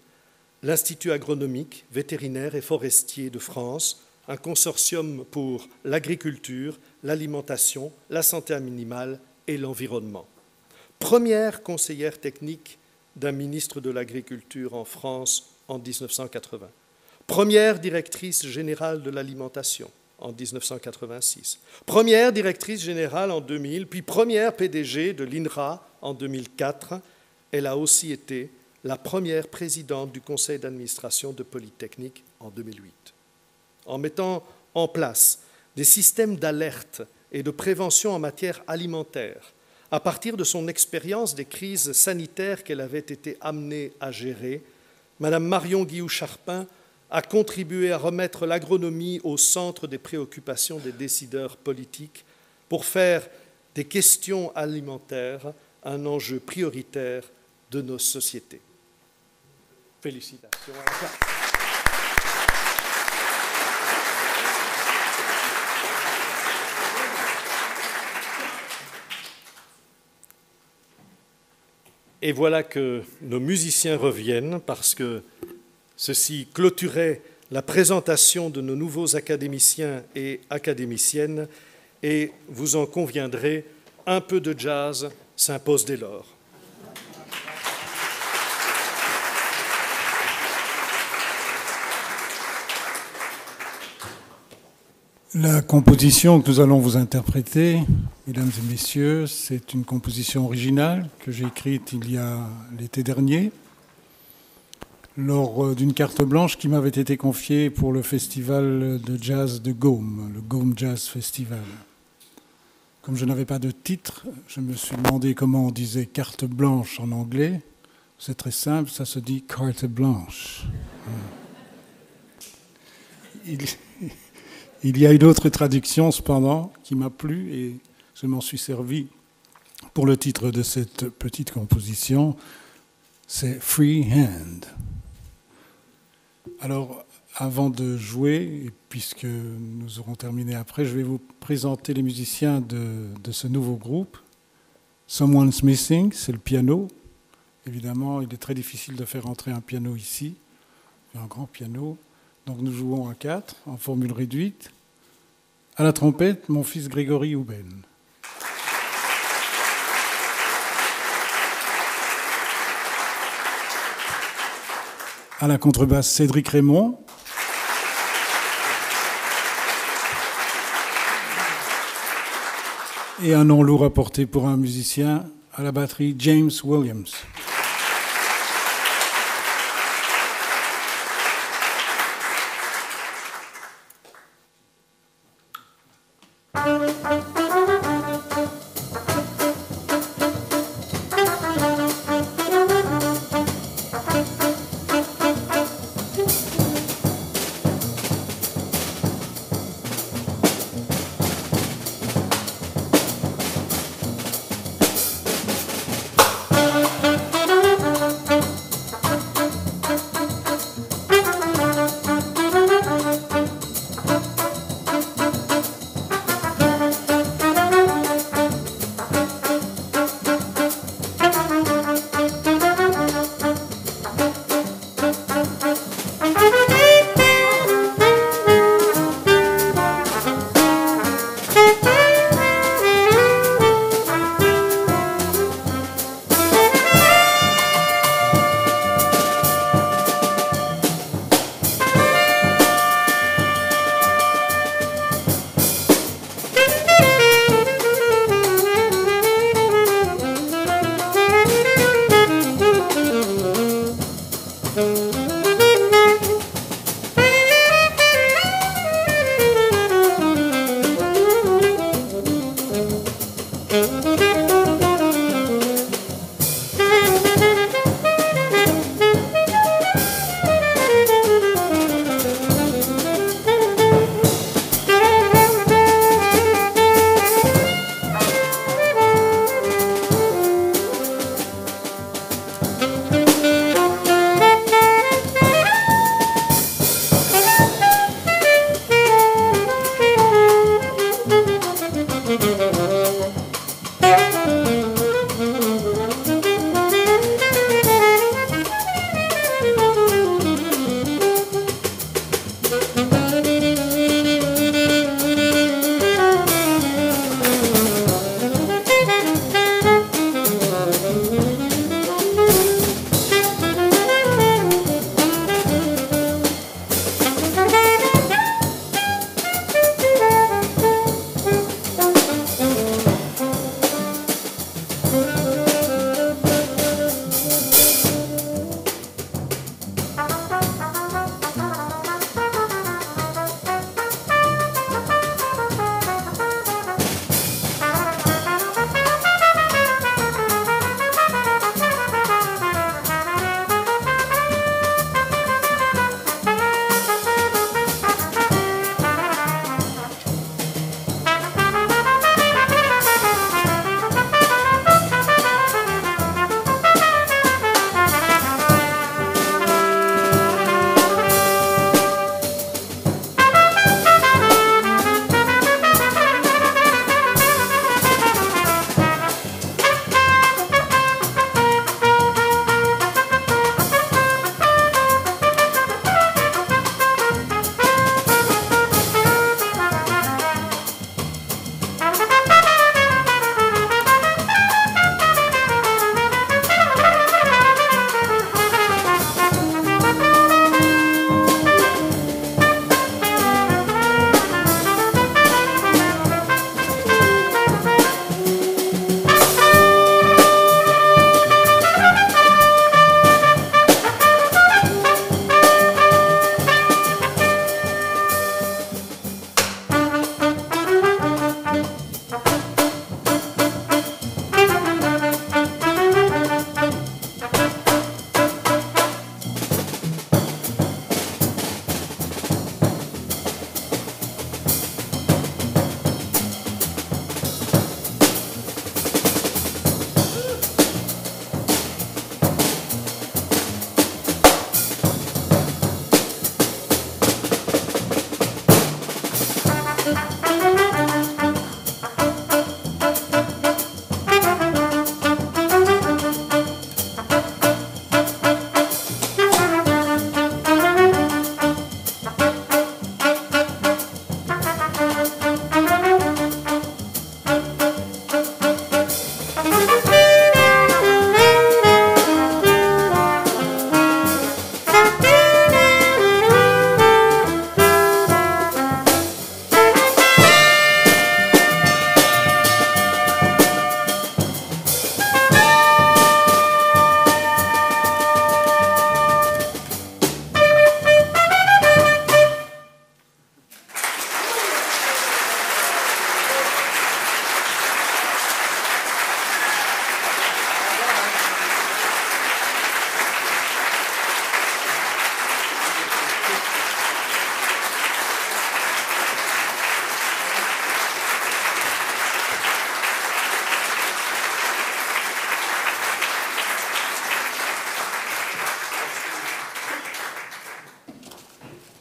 l'Institut agronomique, vétérinaire et forestier de France, un consortium pour l'agriculture, l'alimentation, la santé animale et l'environnement. Première conseillère technique d'un ministre de l'Agriculture en France en 1980. Première directrice générale de l'alimentation en 1986. Première directrice générale en 2000, puis première PDG de l'INRA en 2004. Elle a aussi été la première présidente du conseil d'administration de Polytechnique en 2008. En mettant en place des systèmes d'alerte et de prévention en matière alimentaire, à partir de son expérience des crises sanitaires qu'elle avait été amenée à gérer, Madame Marion Guilloux-Charpin a contribué à remettre l'agronomie au centre des préoccupations des décideurs politiques pour faire des questions alimentaires un enjeu prioritaire de nos sociétés. Félicitations à la Et voilà que nos musiciens reviennent parce que ceci clôturait la présentation de nos nouveaux académiciens et académiciennes et vous en conviendrez, un peu de jazz s'impose dès lors. La composition que nous allons vous interpréter, mesdames et messieurs, c'est une composition originale que j'ai écrite il y a l'été dernier, lors d'une carte blanche qui m'avait été confiée pour le festival de jazz de Gaume, le Gaume Jazz Festival. Comme je n'avais pas de titre, je me suis demandé comment on disait carte blanche en anglais. C'est très simple, ça se dit carte blanche. Il y a une autre traduction, cependant, qui m'a plu et je m'en suis servi pour le titre de cette petite composition. C'est Free Hand. Alors, avant de jouer, et puisque nous aurons terminé après, je vais vous présenter les musiciens de ce nouveau groupe. Someone's Missing, c'est le piano. Évidemment, il est très difficile de faire entrer un piano ici, un grand piano. Donc nous jouons à 4, en formule réduite. À la trompette, mon fils Grégory Houben. À la contrebasse, Cédric Raymond. Et un nom lourd à porter pour un musicien, à la batterie, James Williams.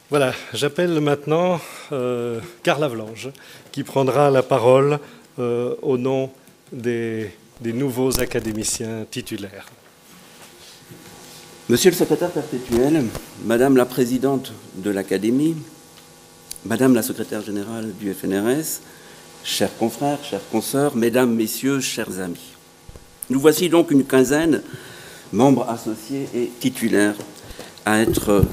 Voilà, j'appelle maintenant Carl Havelange, qui prendra la parole au nom des nouveaux académiciens titulaires. Monsieur le secrétaire perpétuel, Madame la présidente de l'Académie, Madame la secrétaire générale du FNRS, chers confrères, chères consoeurs, Mesdames, Messieurs, chers amis. Nous voici donc une quinzaine, membres associés et titulaires, à être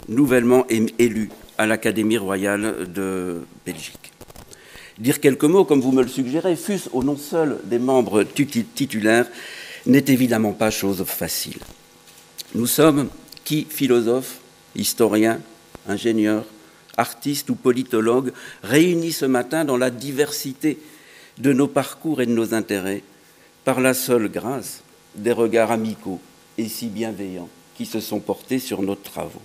nouvellement élus à l'Académie royale de Belgique. Dire quelques mots, comme vous me le suggérez, fût-ce au nom seul des membres titulaires, n'est évidemment pas chose facile. Nous sommes qui philosophes, historiens, ingénieurs, artistes ou politologues réunis ce matin dans la diversité de nos parcours et de nos intérêts par la seule grâce des regards amicaux et si bienveillants qui se sont portés sur nos travaux.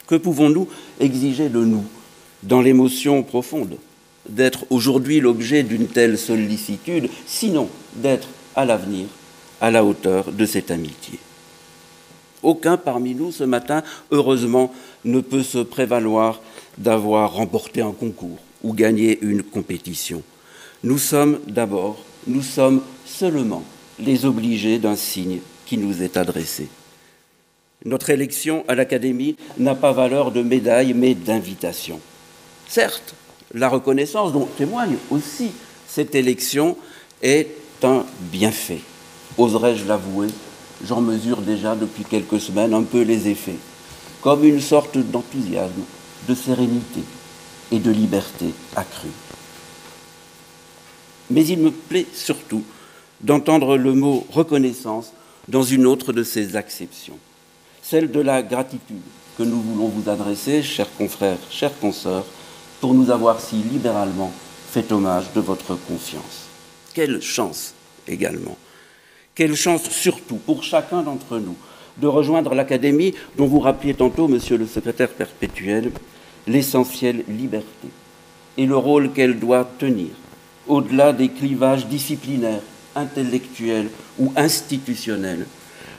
Que pouvons-nous exiger de nous dans l'émotion profonde d'être aujourd'hui l'objet d'une telle sollicitude, sinon d'être à l'avenir à la hauteur de cette amitié? Aucun parmi nous ce matin, heureusement, ne peut se prévaloir d'avoir remporté un concours ou gagné une compétition. Nous sommes seulement les obligés d'un signe qui nous est adressé. Notre élection à l'Académie n'a pas valeur de médaille, mais d'invitation. Certes, la reconnaissance dont témoigne aussi cette élection est un bienfait. Oserais-je l'avouer? J'en mesure déjà depuis quelques semaines un peu les effets, comme une sorte d'enthousiasme, de sérénité et de liberté accrue. Mais il me plaît surtout d'entendre le mot reconnaissance dans une autre de ses acceptions, celle de la gratitude que nous voulons vous adresser, chers confrères, chères consoeurs, pour nous avoir si libéralement fait hommage de votre confiance. Quelle chance également! Quelle chance surtout pour chacun d'entre nous de rejoindre l'Académie dont vous rappeliez tantôt, monsieur le secrétaire perpétuel, l'essentielle liberté et le rôle qu'elle doit tenir, au-delà des clivages disciplinaires, intellectuels ou institutionnels,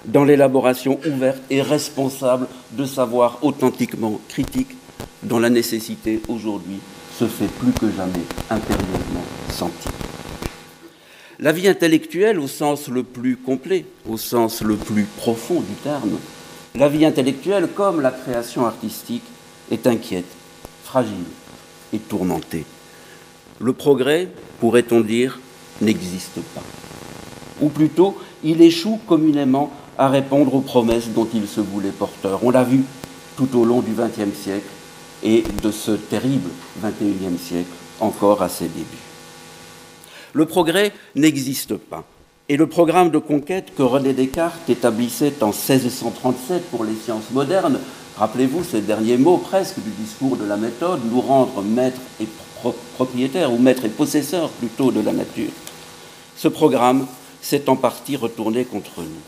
dans l'élaboration ouverte et responsable de savoirs authentiquement critiques dont la nécessité aujourd'hui se fait plus que jamais impérieusement sentir. La vie intellectuelle au sens le plus complet, au sens le plus profond du terme, la vie intellectuelle comme la création artistique est inquiète, fragile et tourmentée. Le progrès, pourrait-on dire, n'existe pas. Ou plutôt, il échoue communément à répondre aux promesses dont il se voulait porteur. On l'a vu tout au long du XXe siècle et de ce terrible XXIe siècle encore à ses débuts. Le progrès n'existe pas. Et le programme de conquête que René Descartes établissait en 1637 pour les sciences modernes, rappelez-vous ces derniers mots presque du discours de la méthode, nous rendre maîtres et propriétaires, ou maîtres et possesseurs plutôt de la nature. Ce programme s'est en partie retourné contre nous.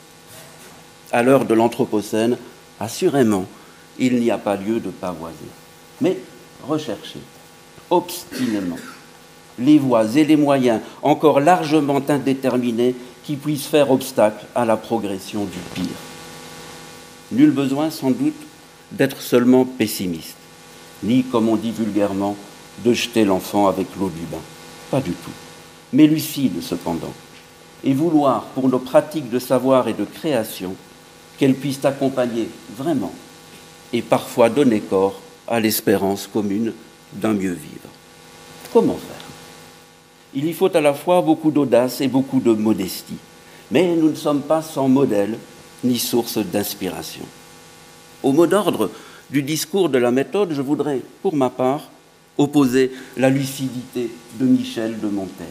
À l'heure de l'Anthropocène, assurément, il n'y a pas lieu de pavoiser. Mais recherchez obstinément les voies et les moyens encore largement indéterminés qui puissent faire obstacle à la progression du pire. Nul besoin sans doute d'être seulement pessimiste, ni, comme on dit vulgairement, de jeter l'enfant avec l'eau du bain. Pas du tout. Mais lucide cependant, et vouloir pour nos pratiques de savoir et de création qu'elles puissent accompagner vraiment et parfois donner corps à l'espérance commune d'un mieux vivre. Comment faire? Il y faut à la fois beaucoup d'audace et beaucoup de modestie, mais nous ne sommes pas sans modèle ni source d'inspiration. Au mot d'ordre du discours de la méthode, je voudrais, pour ma part, opposer la lucidité de Michel de Montaigne.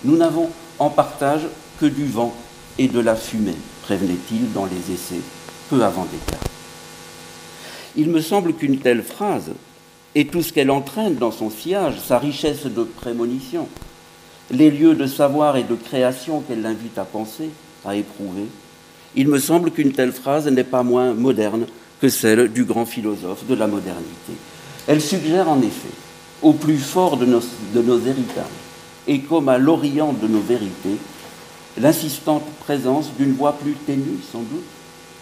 Nous n'avons en partage que du vent et de la fumée, prévenait-il dans les essais, peu avant Descartes. Il me semble qu'une telle phrase, et tout ce qu'elle entraîne dans son sillage, sa richesse de prémonition, les lieux de savoir et de création qu'elle l'invite à penser, à éprouver, il me semble qu'une telle phrase n'est pas moins moderne que celle du grand philosophe de la modernité. Elle suggère en effet, au plus fort de nos héritages, et comme à l'orient de nos vérités, l'insistante présence d'une voix plus ténue, sans doute,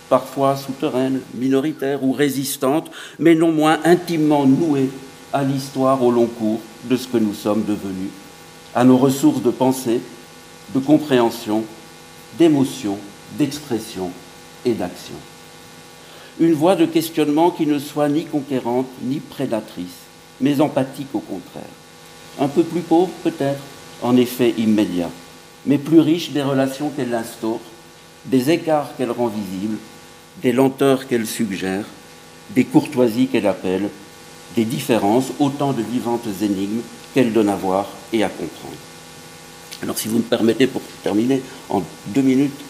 parfois souterraines, minoritaires ou résistantes, mais non moins intimement nouées à l'histoire au long cours de ce que nous sommes devenus, à nos ressources de pensée, de compréhension, d'émotion, d'expression et d'action. Une voie de questionnement qui ne soit ni conquérante ni prédatrice, mais empathique au contraire. Un peu plus pauvre peut-être, en effet immédiat, mais plus riche des relations qu'elle instaure, des écarts qu'elle rend visibles, des lenteurs qu'elle suggère, des courtoisies qu'elle appelle, des différences, autant de vivantes énigmes qu'elle donne à voir et à comprendre. Alors si vous me permettez, pour terminer en 2 minutes,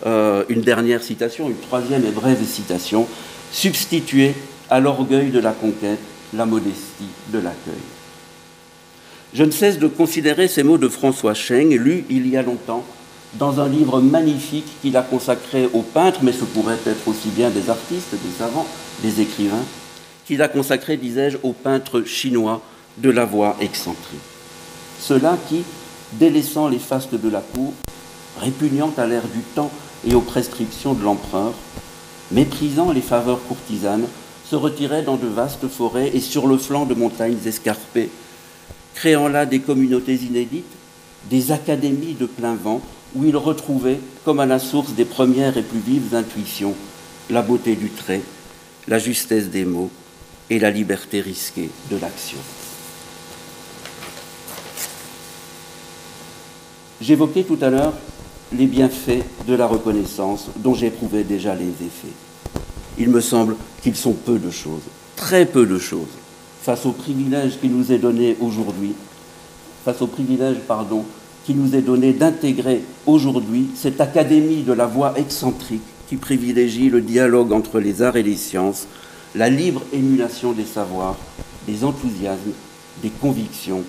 une dernière citation, une troisième et brève citation, substituer à l'orgueil de la conquête la modestie de l'accueil. Je ne cesse de considérer ces mots de François Cheng, lus il y a longtemps, dans un livre magnifique qu'il a consacré aux peintres, mais ce pourrait être aussi bien des artistes, des savants, des écrivains, qu'il a consacré, disais-je, aux peintres chinois de la voie excentrique. Ceux-là qui, délaissant les fastes de la cour, répugnant à l'air du temps et aux prescriptions de l'empereur, méprisant les faveurs courtisanes, se retiraient dans de vastes forêts et sur le flanc de montagnes escarpées, créant là des communautés inédites, des académies de plein vent, où ils retrouvaient, comme à la source des premières et plus vives intuitions, la beauté du trait, la justesse des mots et la liberté risquée de l'action. J'évoquais tout à l'heure les bienfaits de la reconnaissance dont j'éprouvais déjà les effets. Il me semble qu'ils sont peu de choses, très peu de choses, face au privilège qui nous est donné aujourd'hui, qui nous est donné d'intégrer aujourd'hui cette académie de la voie excentrique qui privilégie le dialogue entre les arts et les sciences, la libre émulation des savoirs, des enthousiasmes, des convictions,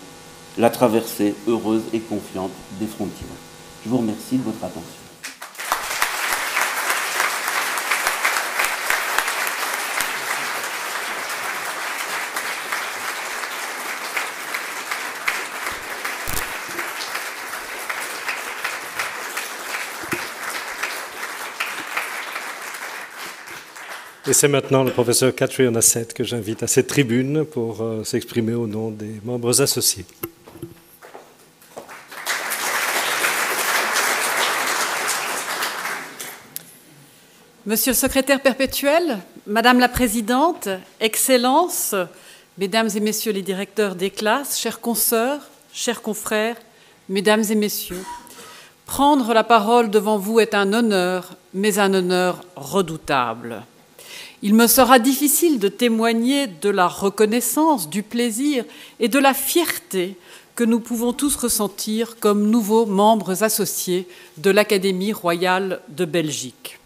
la traversée heureuse et confiante des frontières. Je vous remercie de votre attention. Et c'est maintenant le professeur Catherine Hassett que j'invite à cette tribune pour s'exprimer au nom des membres associés. Monsieur le secrétaire perpétuel, Madame la Présidente, Excellences, Mesdames et Messieurs les directeurs des classes, chères consoeurs, chers confrères, Mesdames et Messieurs, prendre la parole devant vous est un honneur, mais un honneur redoutable. Il me sera difficile de témoigner de la reconnaissance, du plaisir et de la fierté que nous pouvons tous ressentir comme nouveaux membres associés de l'Académie royale de Belgique.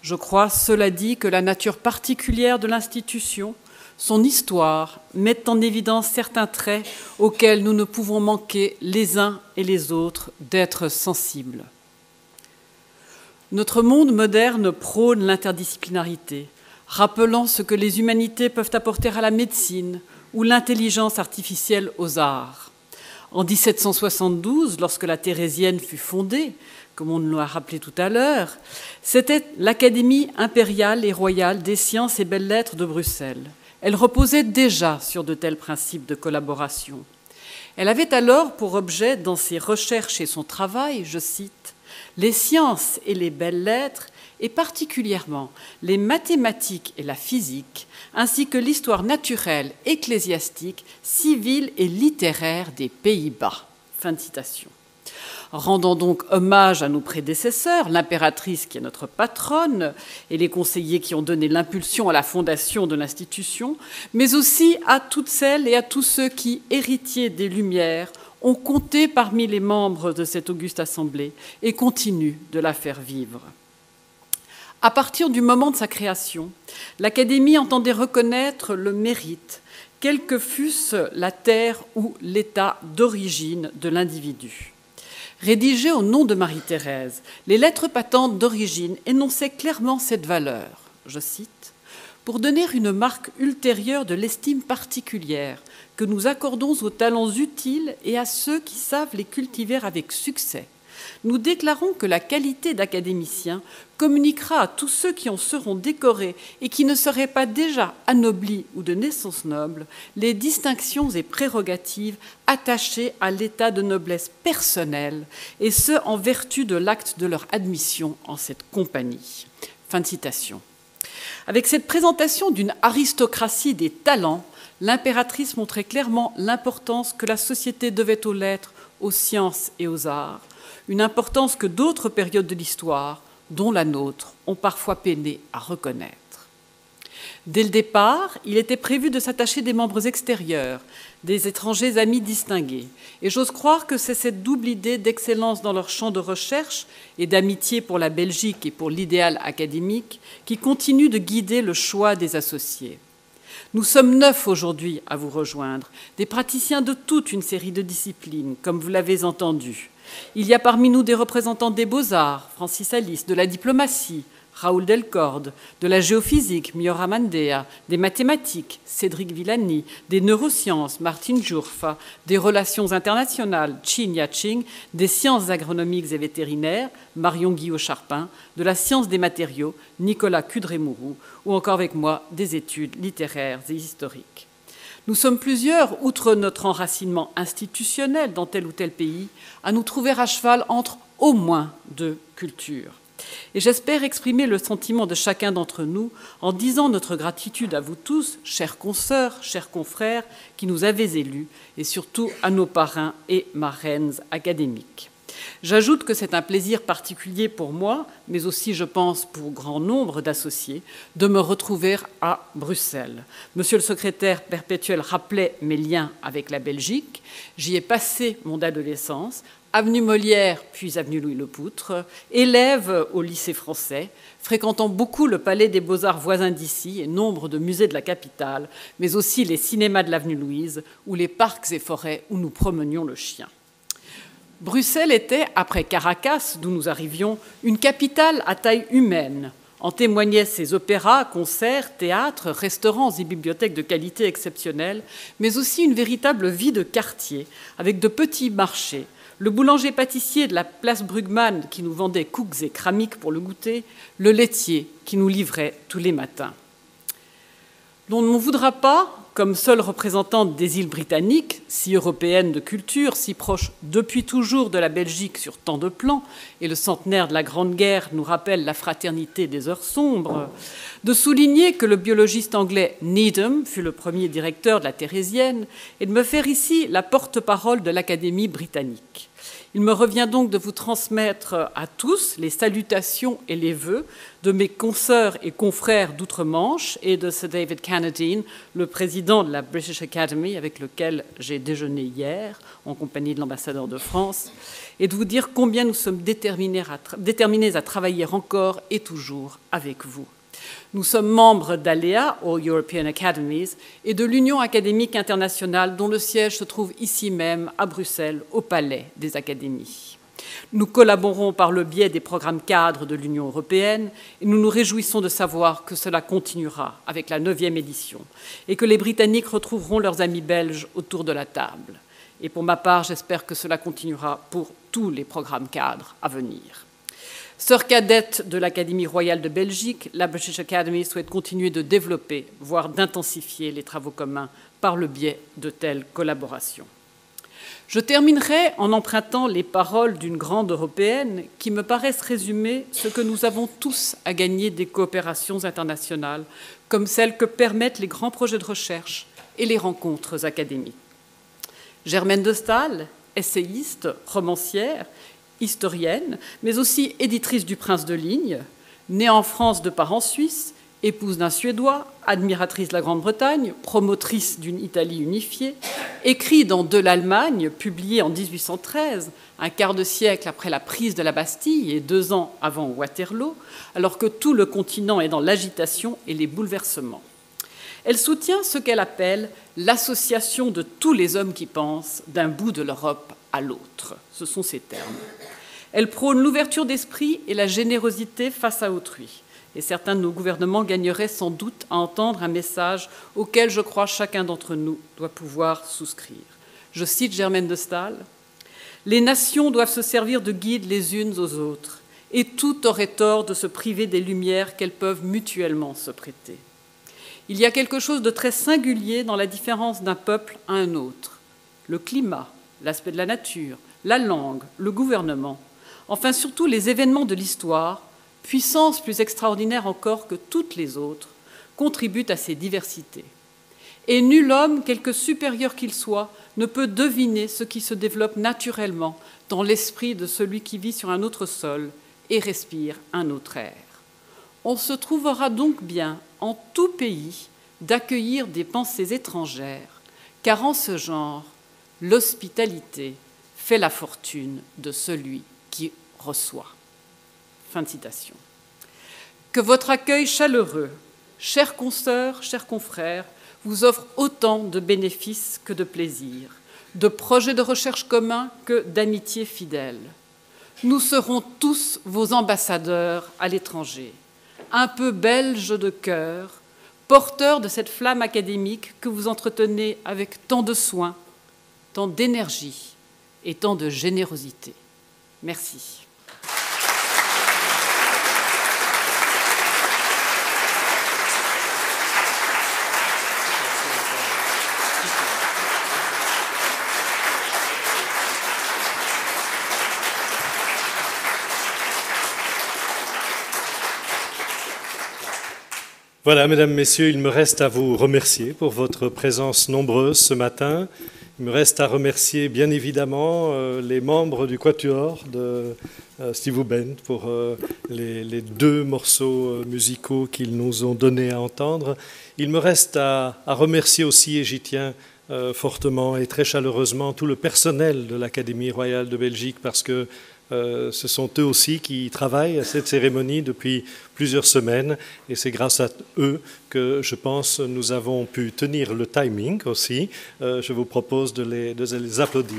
Je crois, cela dit, que la nature particulière de l'institution, son histoire, met en évidence certains traits auxquels nous ne pouvons manquer les uns et les autres d'être sensibles. Notre monde moderne prône l'interdisciplinarité, rappelant ce que les humanités peuvent apporter à la médecine ou l'intelligence artificielle aux arts. En 1772, lorsque la Thérésienne fut fondée, comme on nous l'a rappelé tout à l'heure, c'était l'Académie impériale et royale des sciences et belles-lettres de Bruxelles. Elle reposait déjà sur de tels principes de collaboration. Elle avait alors pour objet, dans ses recherches et son travail, je cite, « les sciences et les belles-lettres, et particulièrement les mathématiques et la physique, ainsi que l'histoire naturelle, ecclésiastique, civile et littéraire des Pays-Bas. » Fin de citation. Rendant donc hommage à nos prédécesseurs, l'impératrice qui est notre patronne et les conseillers qui ont donné l'impulsion à la fondation de l'institution, mais aussi à toutes celles et à tous ceux qui, héritiers des Lumières, ont compté parmi les membres de cette auguste assemblée et continuent de la faire vivre. À partir du moment de sa création, l'Académie entendait reconnaître le mérite, quel que fût-ce la terre ou l'état d'origine de l'individu. Rédigées au nom de Marie-Thérèse, les lettres patentes d'origine énonçaient clairement cette valeur, je cite, « pour donner une marque ultérieure de l'estime particulière que nous accordons aux talents utiles et à ceux qui savent les cultiver avec succès, nous déclarons que la qualité d'académicien communiquera à tous ceux qui en seront décorés et qui ne seraient pas déjà anoblis ou de naissance noble les distinctions et prérogatives attachées à l'état de noblesse personnelle, et ce en vertu de l'acte de leur admission en cette compagnie. » Fin de citation. Avec cette présentation d'une aristocratie des talents, l'impératrice montrait clairement l'importance que la société devait aux lettres, aux sciences et aux arts, une importance que d'autres périodes de l'histoire, dont la nôtre, ont parfois peiné à reconnaître. Dès le départ, il était prévu de s'attacher des membres extérieurs, des étrangers amis distingués, et j'ose croire que c'est cette double idée d'excellence dans leur champ de recherche et d'amitié pour la Belgique et pour l'idéal académique qui continue de guider le choix des associés. Nous sommes 9 aujourd'hui à vous rejoindre, des praticiens de toute une série de disciplines, comme vous l'avez entendu. Il y a parmi nous des représentants des beaux-arts, Francis Alice, de la diplomatie, Raoul Delcorde, de la géophysique, Miora Mandea, des mathématiques, Cédric Villani, des neurosciences, Martin Djourfa, des relations internationales, Chin Yaching, des sciences agronomiques et vétérinaires, Marion Guillot-Charpin, de la science des matériaux, Nicolas Cudré-Mourou, ou encore avec moi, des études littéraires et historiques. Nous sommes plusieurs, outre notre enracinement institutionnel dans tel ou tel pays, à nous trouver à cheval entre au moins 2 cultures. Et j'espère exprimer le sentiment de chacun d'entre nous en disant notre gratitude à vous tous, chers consoeurs, chers confrères, qui nous avez élus, et surtout à nos parrains et marraines académiques. J'ajoute que c'est un plaisir particulier pour moi, mais aussi, je pense, pour grand nombre d'associés, de me retrouver à Bruxelles. Monsieur le secrétaire perpétuel rappelait mes liens avec la Belgique. J'y ai passé mon adolescence, avenue Molière, puis avenue Louis-le-Poutre, élève au lycée français, fréquentant beaucoup le palais des Beaux-Arts voisins d'ici et nombre de musées de la capitale, mais aussi les cinémas de l'avenue Louise ou les parcs et forêts où nous promenions le chien. Bruxelles était, après Caracas, d'où nous arrivions, une capitale à taille humaine. En témoignaient ses opéras, concerts, théâtres, restaurants et bibliothèques de qualité exceptionnelle, mais aussi une véritable vie de quartier, avec de petits marchés, le boulanger-pâtissier de la place Brugmann qui nous vendait cooks et cramiques pour le goûter, le laitier qui nous livrait tous les matins. On ne voudra pas, comme seule représentante des îles britanniques, si européennes de culture, si proche depuis toujours de la Belgique sur tant de plans, et le centenaire de la Grande Guerre nous rappelle la fraternité des heures sombres, de souligner que le biologiste anglais Needham fut le premier directeur de la Thérésienne, et de me faire ici la porte-parole de l'Académie britannique. Il me revient donc de vous transmettre à tous les salutations et les vœux de mes consoeurs et confrères d'outre-Manche et de Sir David Carnadine, le président de la British Academy, avec lequel j'ai déjeuné hier en compagnie de l'ambassadeur de France, et de vous dire combien nous sommes déterminés à travailler encore et toujours avec vous. Nous sommes membres d'ALEA, All European Academies, et de l'Union académique internationale, dont le siège se trouve ici même, à Bruxelles, au Palais des Académies. Nous collaborons par le biais des programmes cadres de l'Union européenne et nous nous réjouissons de savoir que cela continuera avec la 9e édition et que les Britanniques retrouveront leurs amis belges autour de la table. Et pour ma part, j'espère que cela continuera pour tous les programmes cadres à venir. Sœur cadette de l'Académie royale de Belgique, la British Academy souhaite continuer de développer, voire d'intensifier les travaux communs par le biais de telles collaborations. Je terminerai en empruntant les paroles d'une grande européenne qui me paraissent résumer ce que nous avons tous à gagner des coopérations internationales, comme celles que permettent les grands projets de recherche et les rencontres académiques. Germaine de Staël, essayiste, romancière, historienne, mais aussi éditrice du Prince de Ligne, née en France de parents suisses, épouse d'un Suédois, admiratrice de la Grande-Bretagne, promotrice d'une Italie unifiée, écrit dans De l'Allemagne, publié en 1813, un quart de siècle après la prise de la Bastille et 2 ans avant Waterloo, alors que tout le continent est dans l'agitation et les bouleversements. Elle soutient ce qu'elle appelle l'association de tous les hommes qui pensent d'un bout de l'Europe à l'autre. Ce sont ses termes. Elle prône l'ouverture d'esprit et la générosité face à autrui. Et certains de nos gouvernements gagneraient sans doute à entendre un message auquel je crois chacun d'entre nous doit pouvoir souscrire. Je cite Germaine de Staël. « Les nations doivent se servir de guides les unes aux autres, et tout aurait tort de se priver des lumières qu'elles peuvent mutuellement se prêter. Il y a quelque chose de très singulier dans la différence d'un peuple à un autre. Le climat, l'aspect de la nature, la langue, le gouvernement, enfin surtout les événements de l'histoire, puissance plus extraordinaire encore que toutes les autres, contribuent à ces diversités. Et nul homme, quelque supérieur qu'il soit, ne peut deviner ce qui se développe naturellement dans l'esprit de celui qui vit sur un autre sol et respire un autre air. On se trouvera donc bien, en tout pays, d'accueillir des pensées étrangères, car en ce genre, l'hospitalité fait la fortune de celui qui reçoit. Fin de citation. Que votre accueil chaleureux, chères consoeurs, chers confrères, vous offre autant de bénéfices que de plaisirs, de projets de recherche communs que d'amitié fidèle. Nous serons tous vos ambassadeurs à l'étranger, un peu belges de cœur, porteurs de cette flamme académique que vous entretenez avec tant de soin, tant d'énergie et tant de générosité. Merci. Voilà, mesdames, messieurs, il me reste à vous remercier pour votre présence nombreuse ce matin. Il me reste à remercier bien évidemment les membres du Quatuor de Steve Houbent pour les deux morceaux musicaux qu'ils nous ont donnés à entendre. Il me reste à remercier aussi, et j'y tiens fortement et très chaleureusement, tout le personnel de l'Académie royale de Belgique, parce que ce sont eux aussi qui travaillent à cette cérémonie depuis plusieurs semaines et c'est grâce à eux que, je pense, nous avons pu tenir le timing aussi. Je vous propose de les applaudir.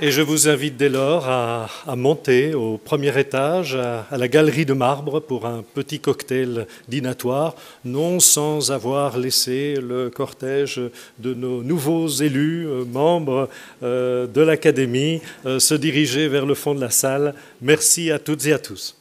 Et je vous invite dès lors à monter au premier étage, à la galerie de marbre, pour un petit cocktail dînatoire, non sans avoir laissé le cortège de nos nouveaux élus, membres de l'Académie, se diriger vers le fond de la salle. Merci à toutes et à tous.